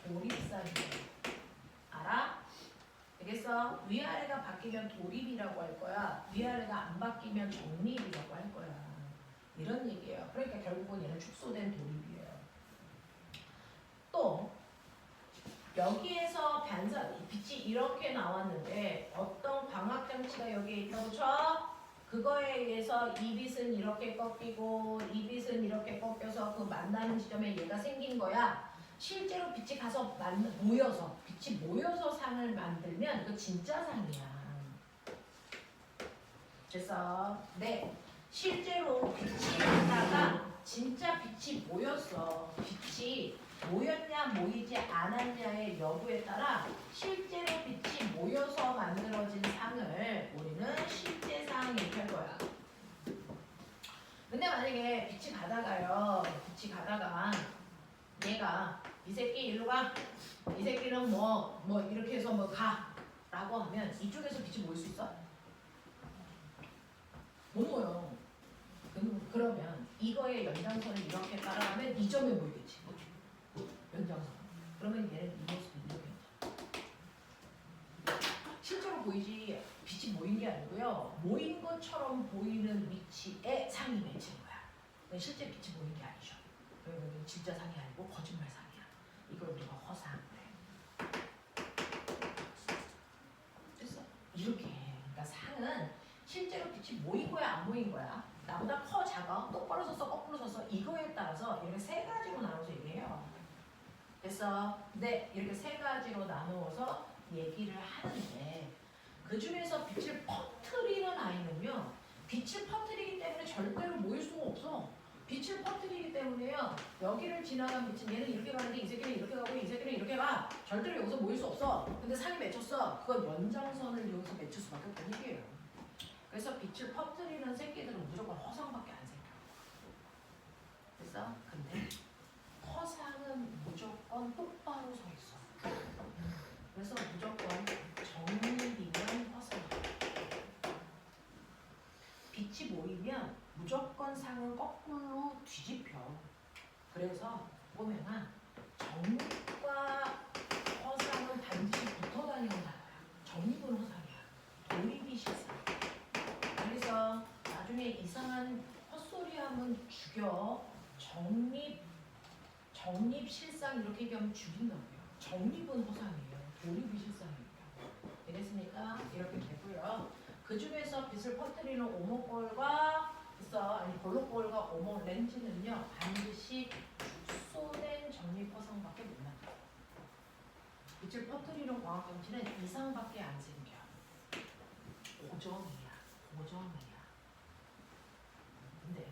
고립상이에요. 알아? 알겠어? 위아래가 바뀌면 도립이라고 할 거야. 위아래가 안 바뀌면 정립이라고 할 거야. 이런 얘기예요. 그러니까 결국은 얘는 축소된 도립이에요. 또 여기에서 빛이 이렇게 나왔는데 어떤 광학장치가 여기에 있다고 쳐? 그거에 의해서 이 빛은 이렇게 꺾이고 이 빛은 이렇게 꺾여서 그 만나는 지점에 얘가 생긴 거야. 실제로 빛이 가서 빛이 모여서 상을 만들면 그 진짜 상이야. 그래서 네, 실제로 빛이 나다가 진짜 빛이 모였어. 빛이 모였냐 모이지 않았냐의 여부에 따라 실제로 빛이 모여서 만들어진 상을 우리는 실제상 이렇게 할 거야. 근데 만약에 빛이 가다가 얘가 이 새끼 일로 가, 이 새끼는 뭐 이렇게 해서 뭐 가 라고 하면 이쪽에서 빛이 모일 수 있어? 못 모여. 그러면 이거의 연장선을 이렇게 따라가면 이 점에 모이겠지. 연장선. 그러면 얘는 이 모습이 이렇게 된다. 실제로 보이지 빛이 모인 게 아니고요. 모인 것처럼 보이는 위치에 상이 맺힌 거야. 실제 빛이 모인 게 아니죠. 그러면 진짜 상이 아니고 거짓말 상이야. 이걸 우리가 허상. 됐어? 이렇게. 그러니까 상은 실제로 빛이 모인 거야 안 모인 거야. 나보다 커 작아 똑바로 섰어 거꾸로 섰어 이거에 따라서 이렇게 세 가지로 나눠서 얘기해요. 그래서 네 이렇게 세 가지로 나누어서 얘기를 하는데 그 중에서 빛을 퍼뜨리는 아이는요. 빛을 퍼뜨리기 때문에 절대로 모일 수가 없어. 빛을 퍼뜨리기 때문에요. 여기를 지나간 빛은 얘는 이렇게 가는데 이 새끼는 이렇게 가고 이 새끼는 이렇게 가. 절대로 여기서 모일 수 없어. 근데 상이 맺혔어. 그건 연장선을 여기서 맺힐 수밖에 없다는 얘기예요. 그래서 빛을 퍼뜨리는 새끼들은 무조건 허상밖에 안 생겨. 그래서 근데 허상은 무조건 똑바로 서 있어. 그래서 무조건 정립이면 허상. 빛이 모이면 무조건 상은 거꾸로 뒤집혀. 그래서 보면은 정립과 허상은 반드시 붙어 다니는 단어야. 정립은 허상이야. 독립이 실상. 그래서 나중에 이상한 헛소리하면 죽여. 정립 실상 이렇게 얘기하면 죽인다고요. 정립은 허상이에요. 독립이 실상이에요. 이랬으니까 이렇게 되고요. 그 중에서 빛을 퍼뜨리는 오목골과 볼록골과 오목 렌즈는요 반드시 축소된 정립 허상밖에 못 나요. 빛을 퍼뜨리는 광학경치는 이상밖에 안 생겨. 고정이야. 근데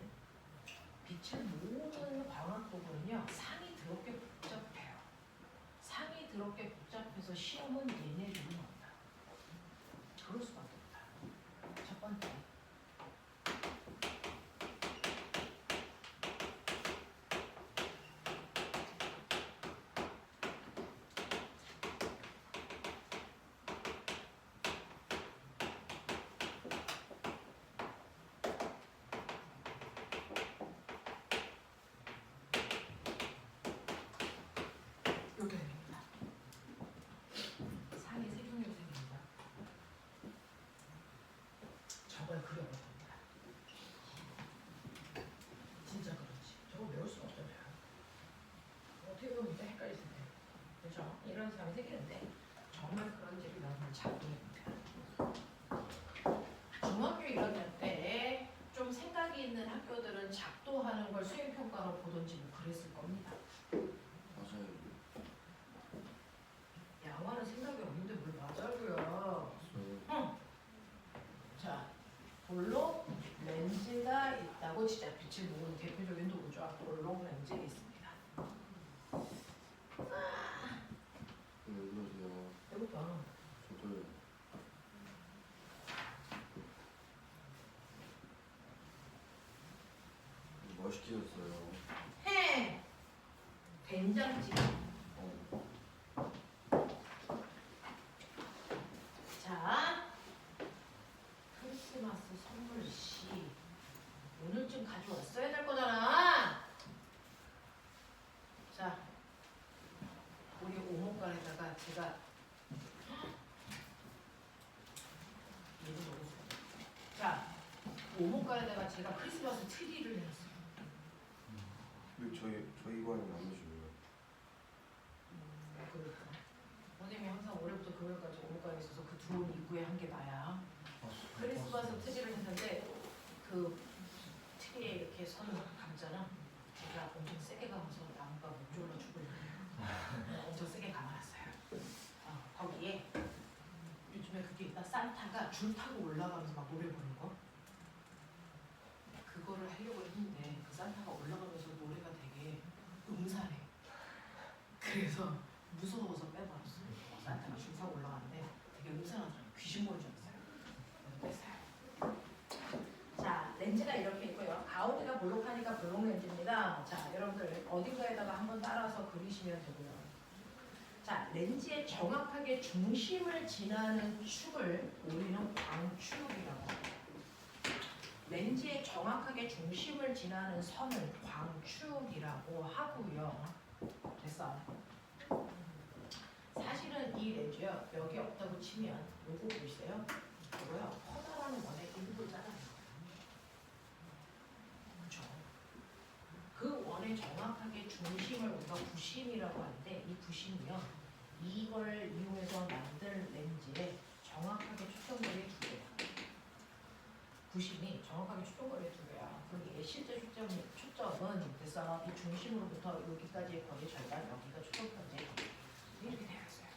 빛을 모으는 광학도구는요 상이 더럽게 복잡해요. 상이 더럽게 복잡해서 시험은 얘네들이 나온다. 그럴 수밖에 없다. 첫 번째. 이렇게 됩니다. 상이 세 종류로 생깁니다. 저걸 그려봅니다. 진짜 그렇지. 저거 외울 수가 없잖아요. 어떻게 보면 진짜 헷갈릴 텐데. 그렇죠? 이런 상이 생기는데 정말 그런지를 여러분 작동해보세요. 중학교 1학년 때 좀 생각이 있는 학교들은 작도하는 걸 수행평가로 보던지 뭐 그랬을 겁니다. 맞아요. 양화는 생각이 없는데 뭘 맞아고요. 응. 자, 볼록 렌즈가 있다고 진짜 빛을 모으는 대표적인 도구죠. 볼록 렌즈 있습니다. 왜 그러세요? 배고파. 저도요. 뭐 시키셨어요? 해. 된장찌개. 자, 크리스마스 선물시 오늘쯤 가져왔어야 될 거잖아. 자, 우리 오목간에다가 제가 얘를 넣었어요. 자, 오목간에다가 제가 크리스마스 트리를 해놨어요. 왜 저희 관이 안 오시고요? 그렇다. 선생님이 항상 올해부터 금요일까지 오목간에 있어서 그 들어온 입구에 한 개 나야. 크리스마스 트리를 했는데 그 트리에 이렇게 선 감잖아. 제가 엄청 세게 감아서 나무가 못 졸라 죽으려고 엄청 세게 감아놨어요. 거기에 요즘에 그게 있다. 산타가 줄 타고 올라가면서 막 노래 부르는 거. 그거를 하려고 했는데 그 산타가 올라가면서 노래가 되게 음산해. 그래서 무서워서 빼버렸어. 산타가 줄 타고 올라가는데 되게 음산하더라고요. 귀신 보는 줄 알았어요. 그래서 뺐어요. 자, 렌즈가 이렇게 있고요. 가운데가 볼록하니까 볼록 렌즈입니다. 자, 여러분들 어딘가에다가 한번 따라서 그리시면 되고요. 자, 렌즈의 정확하게 중심을 지나는 축을 우리는 광축이라고 합니다. 렌즈의 정확하게 중심을 지나는 선을 광축이라고 하고요. 됐어. 사실은 이 렌즈요. 여기 없다고 치면 요거 보이세요? 이거요. 커다란 원의 일부를 잘라내는 거예요. 그렇죠? 그 원의 정확하게 중심을 우리가 부심이라고 하는데 이 부심이요. 이걸 이용해서 만든 렌즈의 정확하게 초점거리 두 개야. 부심이 정확하게 초점거리 두 개야. 그게 실제 초점은 그래서 이 중심으로부터 여기까지의 거리 절반, 여기가 초점까지의 거리. 이렇게 되어 있어요.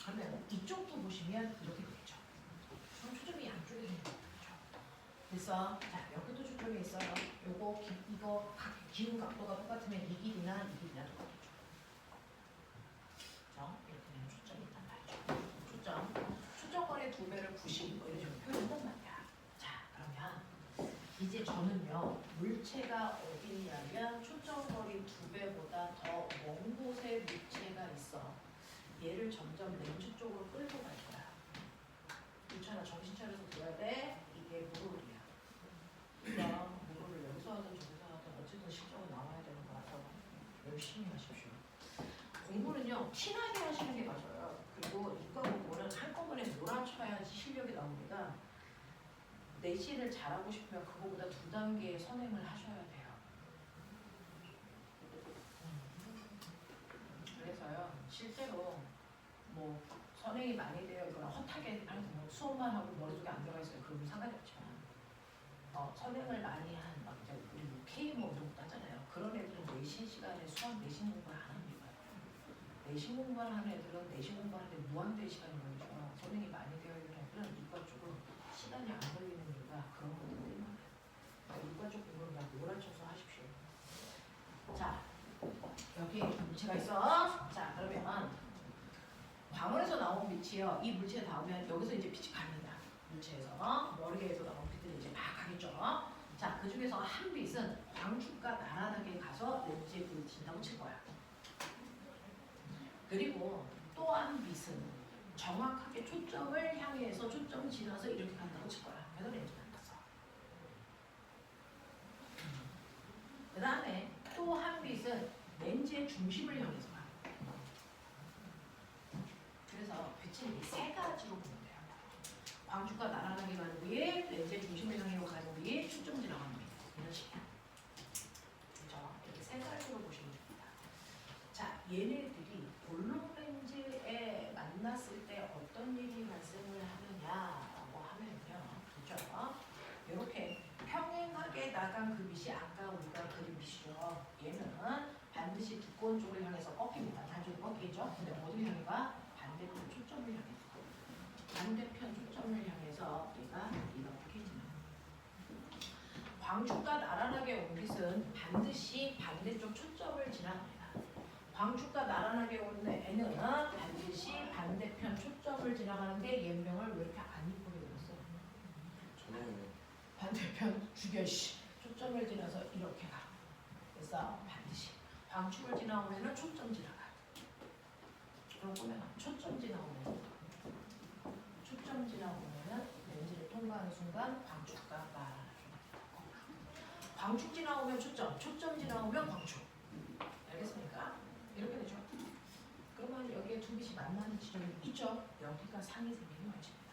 그러면 이쪽도 보시면 이렇게 되죠. 그럼 초점이 양쪽에 있는 거죠. 그래서 자 여기도 초점이 있어요. 요거 이거 각 기운 각도가 똑같으면 이 길이나 똑같겠죠. 그렇죠? 이렇게 되는 초점이 있단 말이죠. 초점거리의 두 배를 90 뭐 이런 식으로 표현한단 말이야. 자, 이제 저는요 물체가 어디 있냐면 초점거리 2배보다 더 먼 곳에 물체가 있어. 얘를 점점 렌즈 쪽으로 끌고 갈 거야. 그렇잖아. 정신 차려서 보야 돼. 이게 무릎이야. 그러니까 무릎을 여기서 하든 저기서 하든 어쨌든 실적은 나와야 되는 거라서 열심히 하십시오. 공부는요 티나게 하시는 게 맞아요. 그리고 이과 공부는 한꺼번에 몰아쳐야지 실력이 나옵니다. 내신을 잘하고 싶으면 그거보다 2단계의 선행을 하셔야 돼요. 그래서요 실제로 뭐 선행이 많이 되어 있거나 헛하게 뭐 수업만 하고 머릿속에 안 들어가 있어요. 그러면 상관이 없지만 선행을 많이 한 막 이제 우리 뭐 K모 운동 따잖아요. 그런 애들은 내신 시간에 수학 내신 공부를 안 합니다. 내신 공부를 하는 애들은 내신 공부하는데 무한대 시간이 걸리죠. 선행이 많이 되어 있는 애들은 이과 쪽은 시간이 안 걸리는 이유가 그런 것들 때문에. 이과 쪽 공부를 그냥 몰아쳐서 하십시오. 자, 여기 물체가 있어. 자, 그러면 광원에서 나온 빛이요. 이 물체에 닿으면 여기서 이제 빛이 갑니다. 물체에서 머리에서 나온 빛들이 이제 막 가겠죠. 자, 그 중에서 한 빛은 광축과 나란하게 가서 렌즈에 불을 튄다고 칠 거야. 그리고 또 한 빛은 정확하게 초점을 향해서 초점을 지나서 이렇게 간다고 칠 거야. 그래서 렌즈가 떴어. 그 다음에 또 한 빛은 렌즈의 중심을 향해서 가. 그래서 빛을 이 3가지로 보면 돼요. 광축과 나란하게 가는 빛, 렌즈의 중심을 향해 가는 빛, 초점 지나가는 빛. 이런 식이야. 그렇죠? 이렇게 3가지로 보시면 됩니다. 자, 얘네들이 볼록 렌즈에 만났을 때 어떤 일이 발생을 하느냐라고 하면요. 그죠? 이렇게 평행하게 나간 그 빛이 아까 우리가 그린 빛이죠. 얘는 반드시 두꺼운 쪽을 향해서 꺾입니다. 단쪽이 꺾이죠. 근데 어디 향해 가? 반대편 초점을 향해서. 반대편 초점을 향해서 얘가 이렇게 지나요. 광축과 나란하게 온 빛은 반드시 반대쪽 초점을 지나갑니다. 광축과 나란하게 온 애는 반드시 반대편 초점을 지나가는데 얘명을 왜 이렇게 안 이쁘게 그렸어? 저는 반대편 죽여씨 초점을 지나서 이렇게 가. 그래서 반드시 광축을 지나오면은 초점 지나가. 그럼 보면 초점 지나오면은 렌즈를 통과하는 순간 광축과 나란하게. 광축 지나오면 초점, 초점 지나오면 광축. 알겠습니까? 이렇게 되죠. 그러면 여기에 두 빛이 만나는 지점이 있죠. 여기가 상이 생기는 것입니다.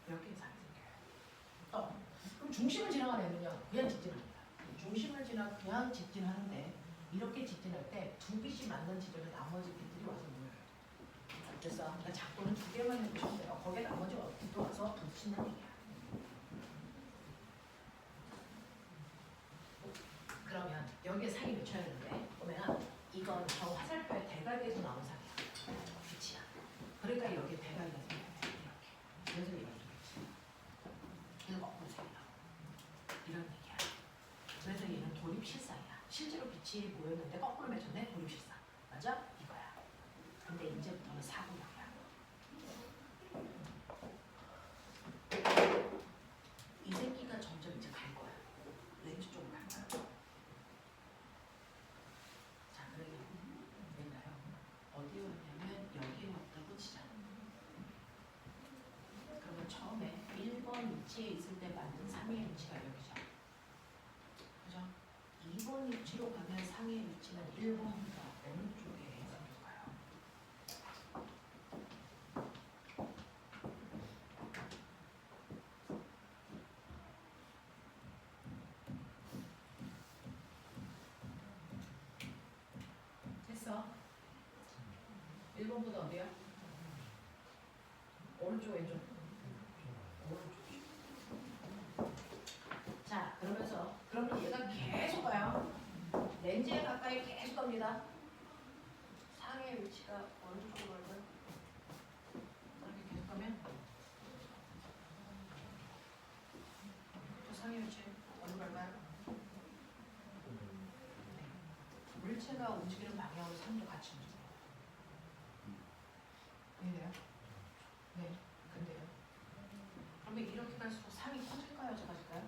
여기에 상이 생겨요. 그럼 중심을 지나가는 애는요. 그냥 직진합니다. 중심을 지나 그냥 직진하는데 이렇게 직진할 때 두 빛이 만난 지점에 나머지 빛들이 와서 모여요. 그래서 그러니까 작도는 2개만 해보시면 돼요. 거기에 나머지 빛도 와서 부딪힌다는 얘기야. 그러면 여기에 상이 맺혀야 되는데 보면 이건 저 화살표의 대각에서 나온 상이야. 빛이야. 그러니까 여기에 대각이 생겨요. 이렇게. 그래서 얘가 빛이야. 그래서 거꾸로 생겨. 이런 얘기야. 그래서 얘는 도립실상이야. 실제로 빛이 모였는데 거꾸로 맺혔네. 도립실상. 맞아? 이거야. 근데 이제부터는 사고력이야. 이 새끼가 점점 이제 갈 거야. 렌즈 쪽으로 갈 거야. 자, 그러면 내가요. 어디에 왔냐면 여기에 왔다고 치자. 그러면 처음에 1번 위치에 있을 때 만든 상의 위치가 여기죠. 그죠? 2번 위치로 가면 상의 위치는 1번보다 어느 쪽에 생길까요? 됐어? 1번보다 어디야? 오른쪽 왼쪽? 오른쪽. 자, 그러면 얘가 계속 가요. 렌즈에 가까이 계속 갑니다. 상의 위치가 어느 쪽으로 갈까요? 이렇게 계속 가면 저 상의 위치 어디로 갈까요? 물체가 움직이는 방향으로 상도 같이 움직여요. 이해돼요? 네. 근데요. 그러면 이렇게 갈수록 상이 커질까요? 작아질까요?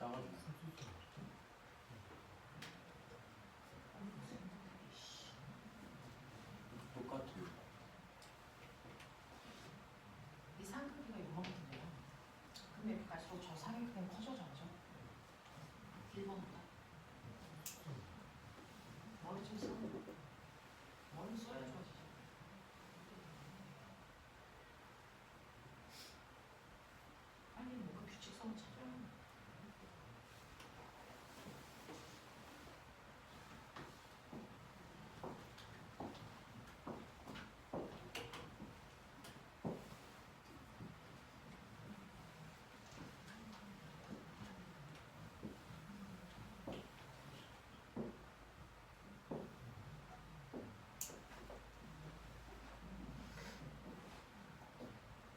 작아지네. 똑같아요. 이 상크기가 요만큼이에요. 근데 갈수록 저 상의 크기는 커져져죠. 1번보다. 머리 좀 써. 머리 써야 좋아지죠. 빨리 뭔가 규칙성을 찾아야 해.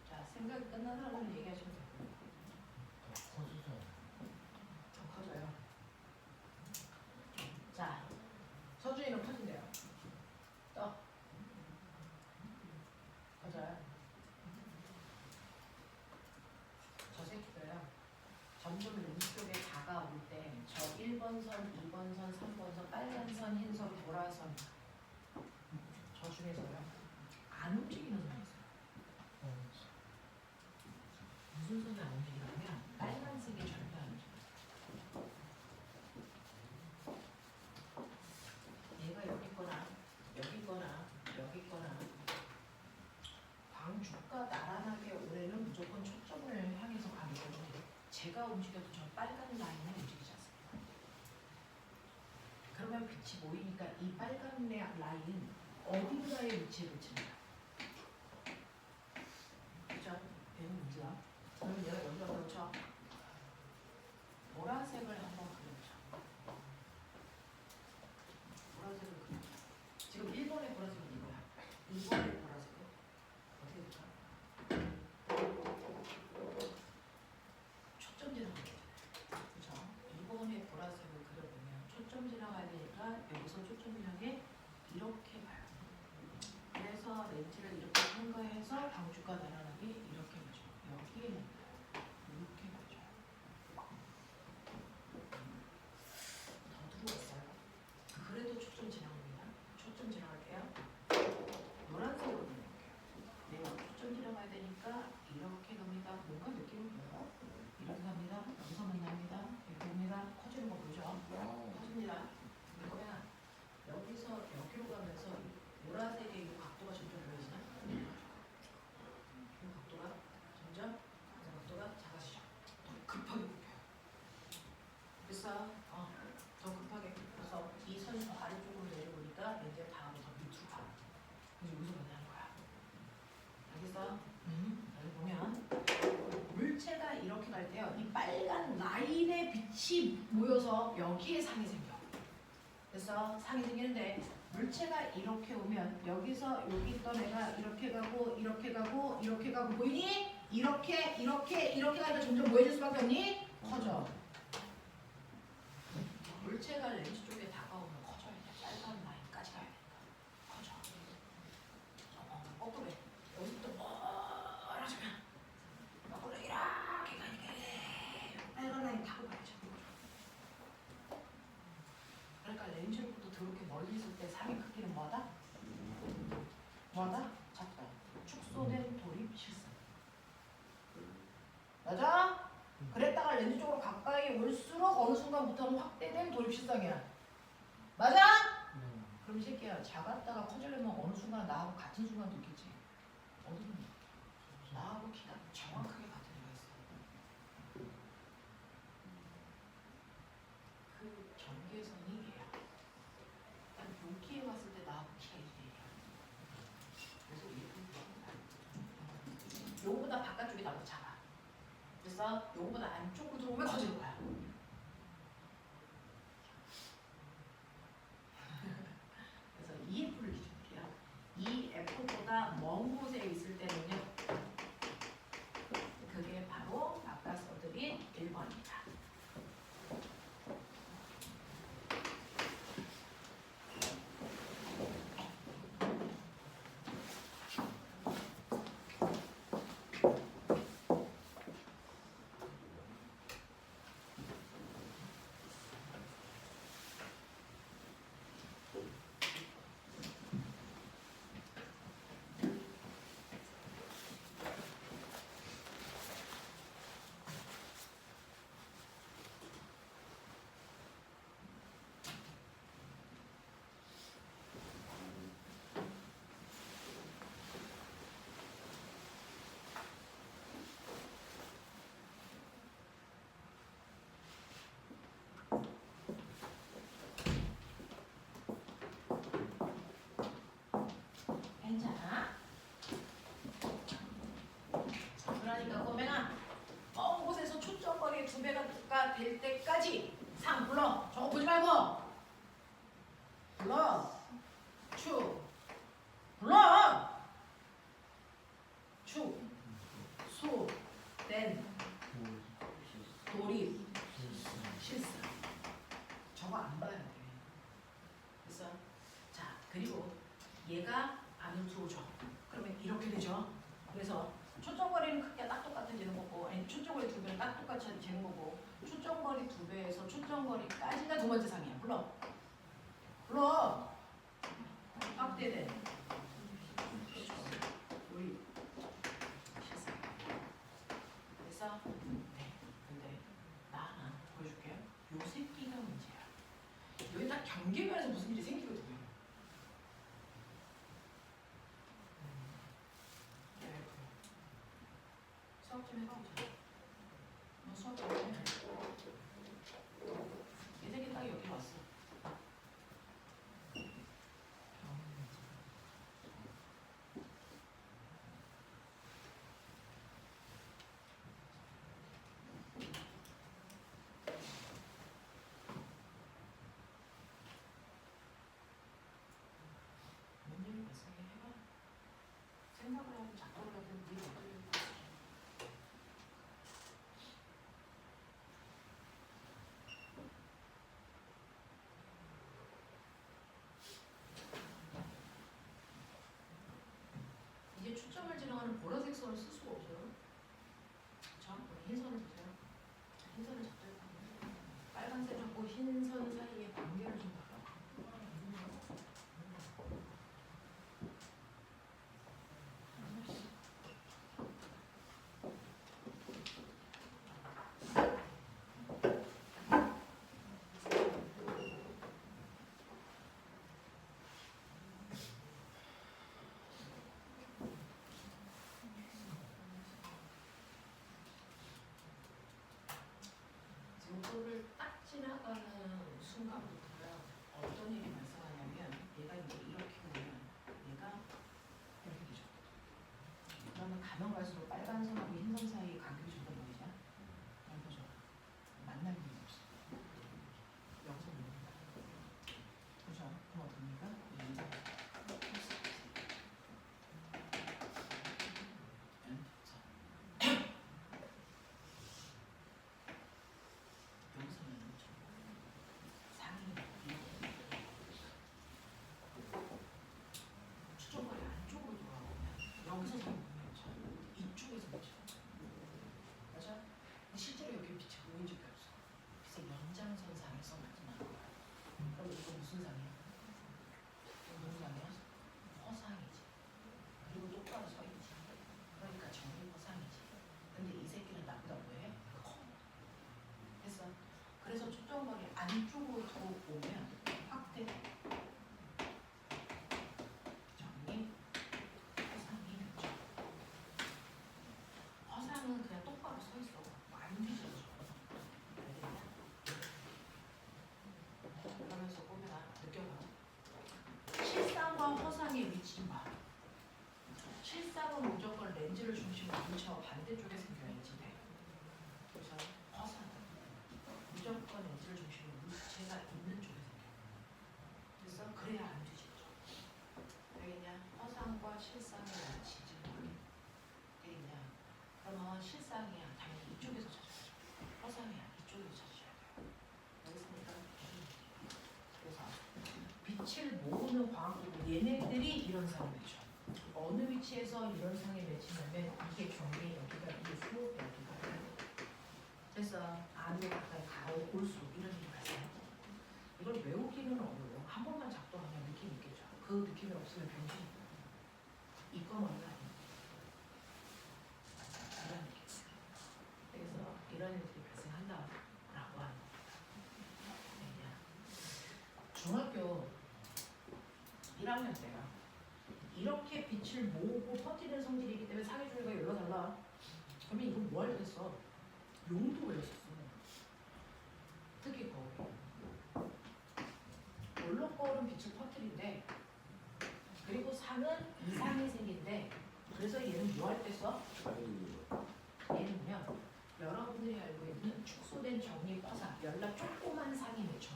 자, 생각이 끝난 사람은 얘기하시면 돼요. 더 커져요. 자, 서준이는 커진대요. 또 커져요. 저 새끼도요. 점점 왼쪽에 다가올 때 저 1번 선, 2번 선, 3번 선, 빨간 선, 흰 선, 보라 선, 저 중에서요 안 움직이는 선이 있어요. 무슨 선이 안 움직이냐면 빨간색이 절대 안 움직여요. 얘가 여기 있거나 여기 있거나 여기 있거나 광주가 나란하게 올해는 무조건 초점을 향해서 가는 거죠. 제가 움직여도 저 빨간 라인은 움직이지 않습니다. 그러면 빛이 보이니까 이 빨간 라인 어딘가에 위치해 놓칩니다. 그죠? 얘는 문제야. 그러면 얘가 여기다 그렇죠? 보라색을 한번 그려보자. 보라색을 그려. 지금 1번의 보라색은 이거야. 2번의 보라색은 어떻게 될까? 초점 지나가야 돼. 그죠? 2번의 보라색을 그려보면 초점 지나가야 되니까 여기서 초점 향해 이렇게 가요. 그래서 렌즈를 이렇게 통과해서 광주가 나란하게 이렇게 가죠. 여기에 이렇게 가죠. 더 들어왔어요. 그래도 초점 지나갑니다. 초점 지나갈게요. 노란색으로 그려볼게요. 내가 초점 지나가야 되니까 이렇게 갑니다. 뭔가 느낌이 보여요? 이렇게 갑니다. 여기서 만납니다. 이렇게 옵니다. 커지는 거 보죠? 커집니다. 그러면 여기서 여기로 가면서 보라색의 이 각도가 점점 보이시나? 이 각도가 점점 각도가 작아지죠. 더 급하게 굽혀요. 그래서 더 급하게 그래서 이 선이 더 아래쪽으로 내려오니까 이제 다음에 더 밑으로 가. 그래서 여기서 만나는 거야. 알겠어? 여기 보면 물체가 이렇게 갈 때요. 이 빨간 라인의 빛이 모여서 여기에 상이 생겨. 그래서 상이 생기는데 물체가 이렇게 오면 여기서 여기 있던 애가 이렇게 가고 이렇게 가고 이렇게 가고 보이니? 이렇게 가니까 점점 뭐해질 수밖에 없니? 커져. 물체가 렌즈 쪽에 다가오면 커져야 돼. 빨간 라인까지 가야 되니까 커져. 그래. 여기서부터 멀어지면 거꾸로 이렇게 가니까 빨간 라인 타고 가야죠. 그러니까 렌즈로부터 저렇게 멀리 있을 때 상의 크기는 뭐하다? 뭐하다? 작다. 축소된 돌입 실상. 맞아? 그랬다가 렌즈 쪽으로 가까이 올수록 어느 순간부터는 확대된 돌입 실상이야. 맞아? 그럼 이 새끼야 작았다가 커지려면 어느 순간 나하고 같은 순간도 있겠지. 어디는 나하고 키가 정확하게 같은 애가 있어. 그 경계선이 얘야. 난 여기에 왔을 때 나하고 키가 이래야. 그래서 이렇게 요거보다 바깥쪽이 나보다 작아. 그래서 요거보다 안쪽으로 들어오면 커지는 거야. 그래서 EF를 기준으로요. EF보다 먼 곳에 있을 때는요. 그게 바로 아까 써드린 1번입니다. 같이 상 불러. 저거 보지 말고 불러. 추 불러. 추 소 된 돌입 실사. 저거 안 봐야 돼. 됐어? 자, 그리고 얘가 암수죠. 그러면 이렇게 되죠. 그래서 초점거리는 크기가 딱 똑같아지는 거고, 아니 초점거리 2배는 딱 똑같이 되는 거고, 초점거리 2배에서 초점거리까지가 두 번째 상이야. 불러. 불러. 확대된. 우리 실사. 그래서 네. 근데 나 하나 보여줄게요. 요 새끼가 문제야. 여기다 경계면에서 무슨 일이 생기거든요. 수업 좀 해봐보자. 너 수업 좀 해. 이 새끼 딱 여기 왔어. 문제를 발생해 해봐. 생각을 하고 작동을 하든 네 어떻게 이제 초점을 지나가는 보라색 선을 쓸 수가 없어요. 자, 흰 선을 보세요. 흰 선을 잡자고. 빨간색하고 흰 선 사이의 관계를 좀 봐라. 요거를 딱 지나가는 순간부터요. 어떤 일이 발생하냐면 얘가 이제 이렇게 오면 얘가 이렇게 되죠. 그러면 가면 갈수록 빨간 선하고 흰 선 사이에 간격이 점점 보이죠? 보죠. 만날 일이 없어. 여기서 보입니다. 그죠? 그럼 어떻습니까? 추정거리 안쪽으로 돌아오면 여기서 보이죠. 이쪽에서 보이죠. 맞아? 근데 실제로 여기 빛이 보인 적이 없어. 그래서 연장선상에서 나타나는 거야. 그럼 이거 무슨 상이야? 이거 무슨 상이야? 허상이지. 그리고 똑바로 서 있지. 그러니까 정리 허상이지. 근데 이 새끼는 나보다 뭐해? 커. 됐어? 그래서 초점거리 안쪽으로 더 오면 확대돼. 정리 허상이 죠 허상은 그냥 똑바로 서 있어. 안 뒤져져. 알겠냐? 그러면서 보면 느껴봐. 실상과 허상의 위치 좀 봐. 실상은 무조건 렌즈를 중심으로 근처 반대쪽에 생겨야지 돼. 그래서 허상은 무조건 렌즈를 중심으로 물체가 있는 쪽에 생겨. 그래서 그래야 안 뒤집죠. 되겠냐? 허상과 실상의 위치 좀 되겠냐? 그러면 실상이야. 당연히 이쪽에서 찾아야죠. 허상이야. 이쪽에서 찾으셔야 돼요. 알겠습니까? 그래서 빛을 모으는 광학도구 얘네들이 이런 상을 맺죠. 어느 위치에서 이런 상에 맺히냐면 이게 경계, 여기가 이수, 여기가 그래서 안으로 가까이 올수록 이런 일이 발생해요. 이걸 외우기는 어려워요. 한 번만 작동하면 느낌이 있겠죠. 그 느낌이 없으면 병신. 이건 어디가 아니에요. 이런 느낌. 그래서 이런 일들이 발생한다라고 하는 겁니다. 중학교 1학년 때가 이렇게 빛을 모으고 퍼뜨리는 성질이기 때문에 사계주의가 열로 달라. 그러면 이건 뭐 하려겠어? 용도 걸렸었어. 특히 거울. 원로 거울은 빛을 퍼뜨린대. 그리고 상은 이상이 생긴대. 그래서 얘는 뭐 할 때 써? 얘는요. 여러분들이 알고 있는 축소된 정리 화상, 몰라 조그만 상이 맺혀.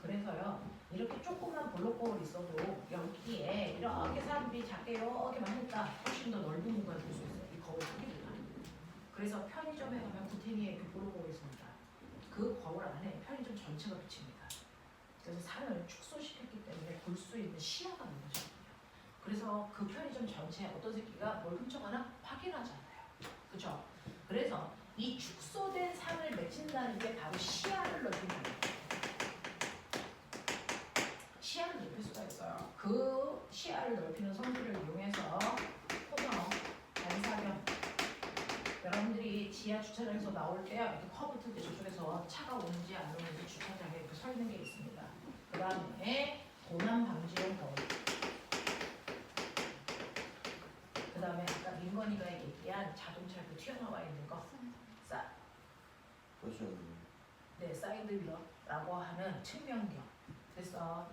그래서요 이렇게 조그만 블록볼이 있어도 여기에 이렇게 사람들이 작게 이렇게만 하니까 훨씬 더 넓은 공간을 볼 수 있어요. 이 거울 크기보다. 그래서 편의점에 가면 구탱이에 그 블록볼이 있습니다. 그 거울 안에 편의점 전체가 비칩니다. 그래서 상을 축소시켰기 때문에 볼 수 있는 시야가 넓어졌거든요. 그래서 그 편의점 전체에 어떤 새끼가 뭘 훔쳐가나 확인하지 않아요. 그렇죠? 그래서 이 축소된 상을 맺힌다는 게 바로 시야를 넓히는 거예요. 시야를 넓힐 수가 있어요. 그 시야를 넓히는 성질을 이용해서 호성, 반사경 여러분들이 지하 주차장에서 나올 때요 이렇게 커브 틀 때 저쪽에서 차가 오는지 안 오는지 주차장에 이렇게 서 있는 게 있습니다. 그 다음에 고난 방지용 거울. 그 다음에 아까 민건이가 얘기한 자동차 이렇게 튀어나와 있는 거. 그렇죠. 네, 사이드 미러라고 하는 측면경. 그래서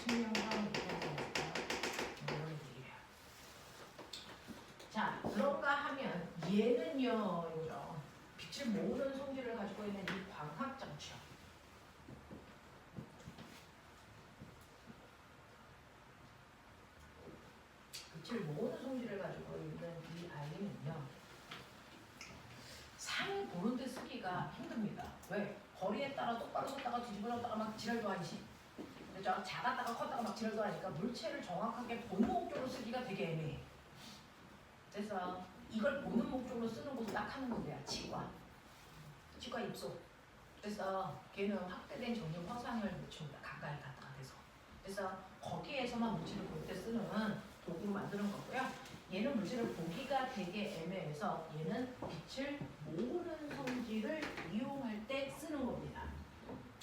측면경 이런 얘기예요. 자, 그런가 하면 얘는요, 이거죠. 빛을 모으는 성질을 가지고 있는 이 광학장치요. 빛을 모으는 성질을 가지고 있는 이 아이는요. 상을 보는데 쓰기가 힘듭니다. 왜? 거리에 따라 똑바로 섰다가 뒤집어졌다가 막 지랄도 하지. 그렇죠? 작았다가 컸다가 막 지랄도 하니까 물체를 정확하게 보는 목적으로 쓰기가 되게 애매해. 그래서 이걸 보는 목적으로 쓰는 곳을 딱 하는 건데요. 치과 입속. 그래서 걔는 확대된 정밀 화상을 묻힙니다. 가까이 갔다가 돼서. 그래서 거기에서만 물체를 볼 때 쓰는 도구로 만드는 거고요. 얘는 물체를 보기가 되게 애매해서 얘는 빛을 모으는 성질을 이용할 때 쓰는 겁니다.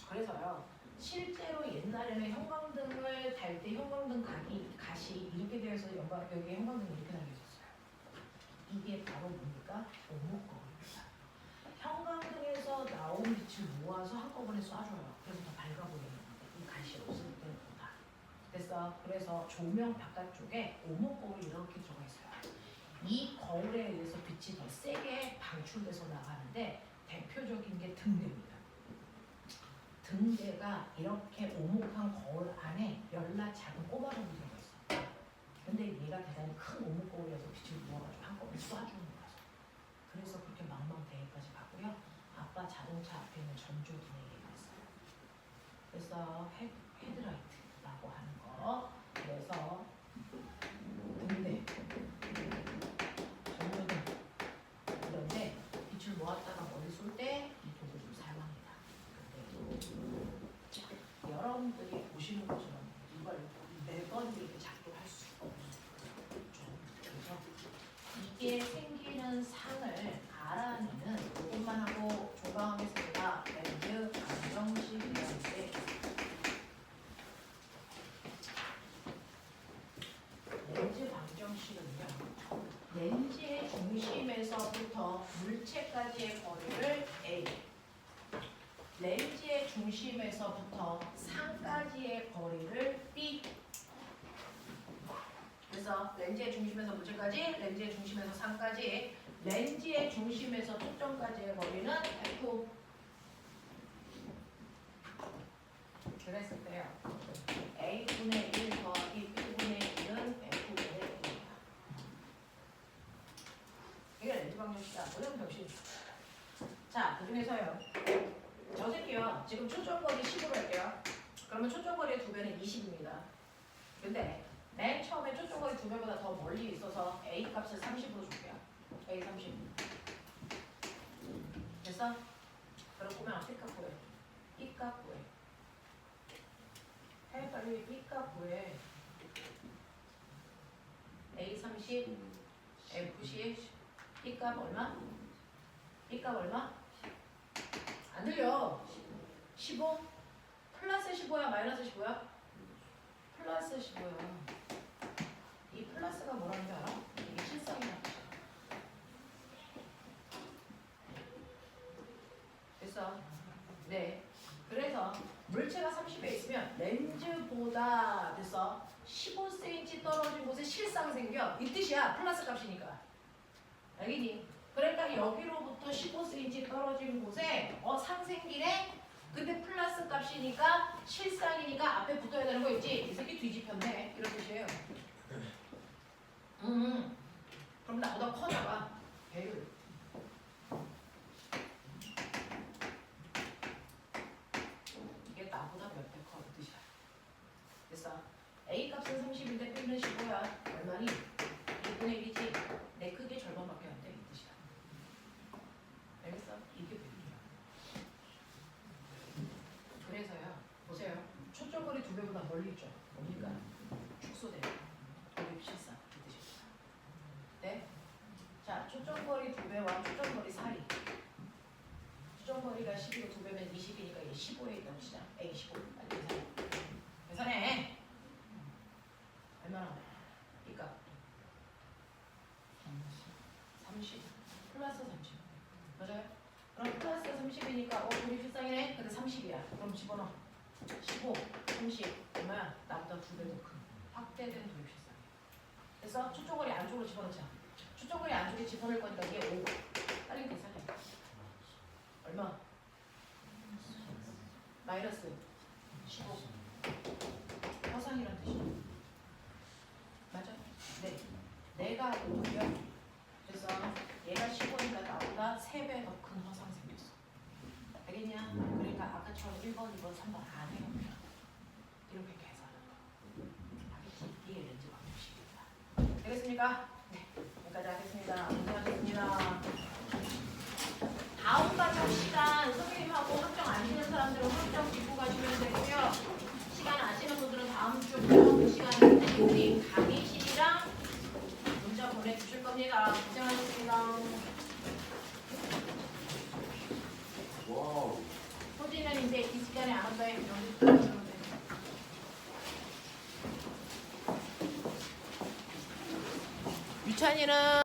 그래서요. 실제로 옛날에는 형광등을 달 때 형광등 갓이 이렇게 되어서 여기에 형광등이 이렇게 달려 있었어요. 이게 바로 뭡니까? 오목거울입니다. 형광등에서 나온 빛을 모아서 한꺼번에 쏴줘요. 그래서 더 밝아 보이는 건데 이 갓이 없을 때보다. 그래서 조명 바깥쪽에 오목거울이 이렇게 들어가 있어요. 이 거울에 의해서 빛이 더 세게 방출돼서 나가는데 대표적인 게 등대입니다. 등대가 이렇게 오목한 거울 안에 열나 작은 꼬마름이 들어가 있어. 근데 얘가 대단히 큰 오목거울이어서 빛을 모아가지고 한꺼번에 쏴주는 거라서. 그래서 그렇게 망망대해까지 가고요. 아빠 자동차 앞에 있는 전조등에 얘기가 있어요. 그래서 헤드라이트라고 하는 거. 그래서 등대, 전조등 이런데 빛을 모았다가 멀리 쏠 때 이 도구를 사용합니다. 자, 여러분들이 보시는 것처럼 이걸 매번 이렇게 작동할 수가 없죠. 그래서 이게 생기는 상을 알아내는 이것만 하고 조방하겠습니다. 렌즈 방정식이라는데 렌즈 방정식은요. 렌즈의 중심에서부터 물체까지의 거리를 A, 렌즈의 중심에서부터 상까지의 거리를 B. 그래서 렌즈의 중심에서 물체까지, 렌즈의 중심에서 상까지, 렌즈의 중심에서 초점까지의 거리는 F. 그랬을 때요. A분의 1 더하기 B분의 1은 F분의 1입니다. 이게 렌즈 방정식이야. 어려운 병식이죠. 자, 그 중에서요. 저 새끼요. 지금 초점거리 10으로 할게요. 그러면 초점거리의 2배는 20입니다. 근데 맨 처음에 초점거리 2배보다 더 멀리 있어서 A 값을 30으로 줄게요. A 30. 됐어? 그럼 보면 B 값 구해. B 값 구해. 해 빨리 B 값 구해. A 30, F 10, B 값 얼마? B 값 얼마? 안 들려. 15? 플러스 15야? 마이너스 15야? 플러스 15야. 이 플러스가 뭐라는 줄 알아? 이게 실상이야. 됐어? 네. 그래서 물체가 30에 있으면 렌즈보다 됐어? 15cm 떨어진 곳에 실상 생겨. 이 뜻이야. 플러스 값이니까. 알겠니? 그러니까 여기로부터 15cm 떨어진 곳에 상 생기네? 근데 플러스 값이니까 실상이니까 앞에 붙어야 되는 거 있지? 이 새끼 뒤집혔네. 이런 뜻이에요. 그럼 나보다 커져봐. 배율. 이게 나보다 몇 배 커? 그 뜻이야. 됐어. A 값은 30인데 B는 15야. 얼마니? 2분의 1이지? 내 크기의 절반밖에 안 돼. 이 뜻이야. 알겠어? 이게 배율이야. 그래서요. 보세요. 초점거리 2배보다 멀리 있죠. 뭡니까? 축소돼. 도립실상. 이 뜻입니다. 네? 자, 초점거리 2배와 초점거리 4리. 초점거리가 12로 2배면 20이니까 얘 15에 있다고 치자. A 15. 빨리 계산해. 계산해. 얼마나? 그러니까 30 플러스 30. 맞아요? 그럼 플러스 30이니까 도립실상이네. 근데 30이야. 그럼 집어넣어. 15, 30. 얼마야? 나보다 2배 더 큰. 확대된 도립실상. 그래서 초점거리 안쪽으로 집어넣자. 초점거리 안쪽에 집어넣을 거니까 이게 5. 빨리 계산해. 얼마? 마이너스 15. 허상이란 뜻이야. 맞아? 네. 내가 5야. 그래서 얘가 15니까 나보다 3배 더 큰 허상 생겼어. 알겠냐? 그러니까 아까처럼 1번, 2번, 3번 안 해요. 이렇게 계산하는 거. 알겠지? 이게 렌즈 방정식입니다. 되겠습니까? 네. 여기까지 하겠습니다. 고생하셨습니다. 다음 과정 시간 선생님하고 확정 아시는 사람들은 확정 짚고 가시면 되고요. 시간 아시는 분들은 다음 주부터 그 시간에 우리 강의실이랑 문자 보내주실 겁니다. 고생하셨습니다. 와우. 소진은 이제 이 시간에 안 온다 해요. 여기 들어오시면 돼요. 유찬이는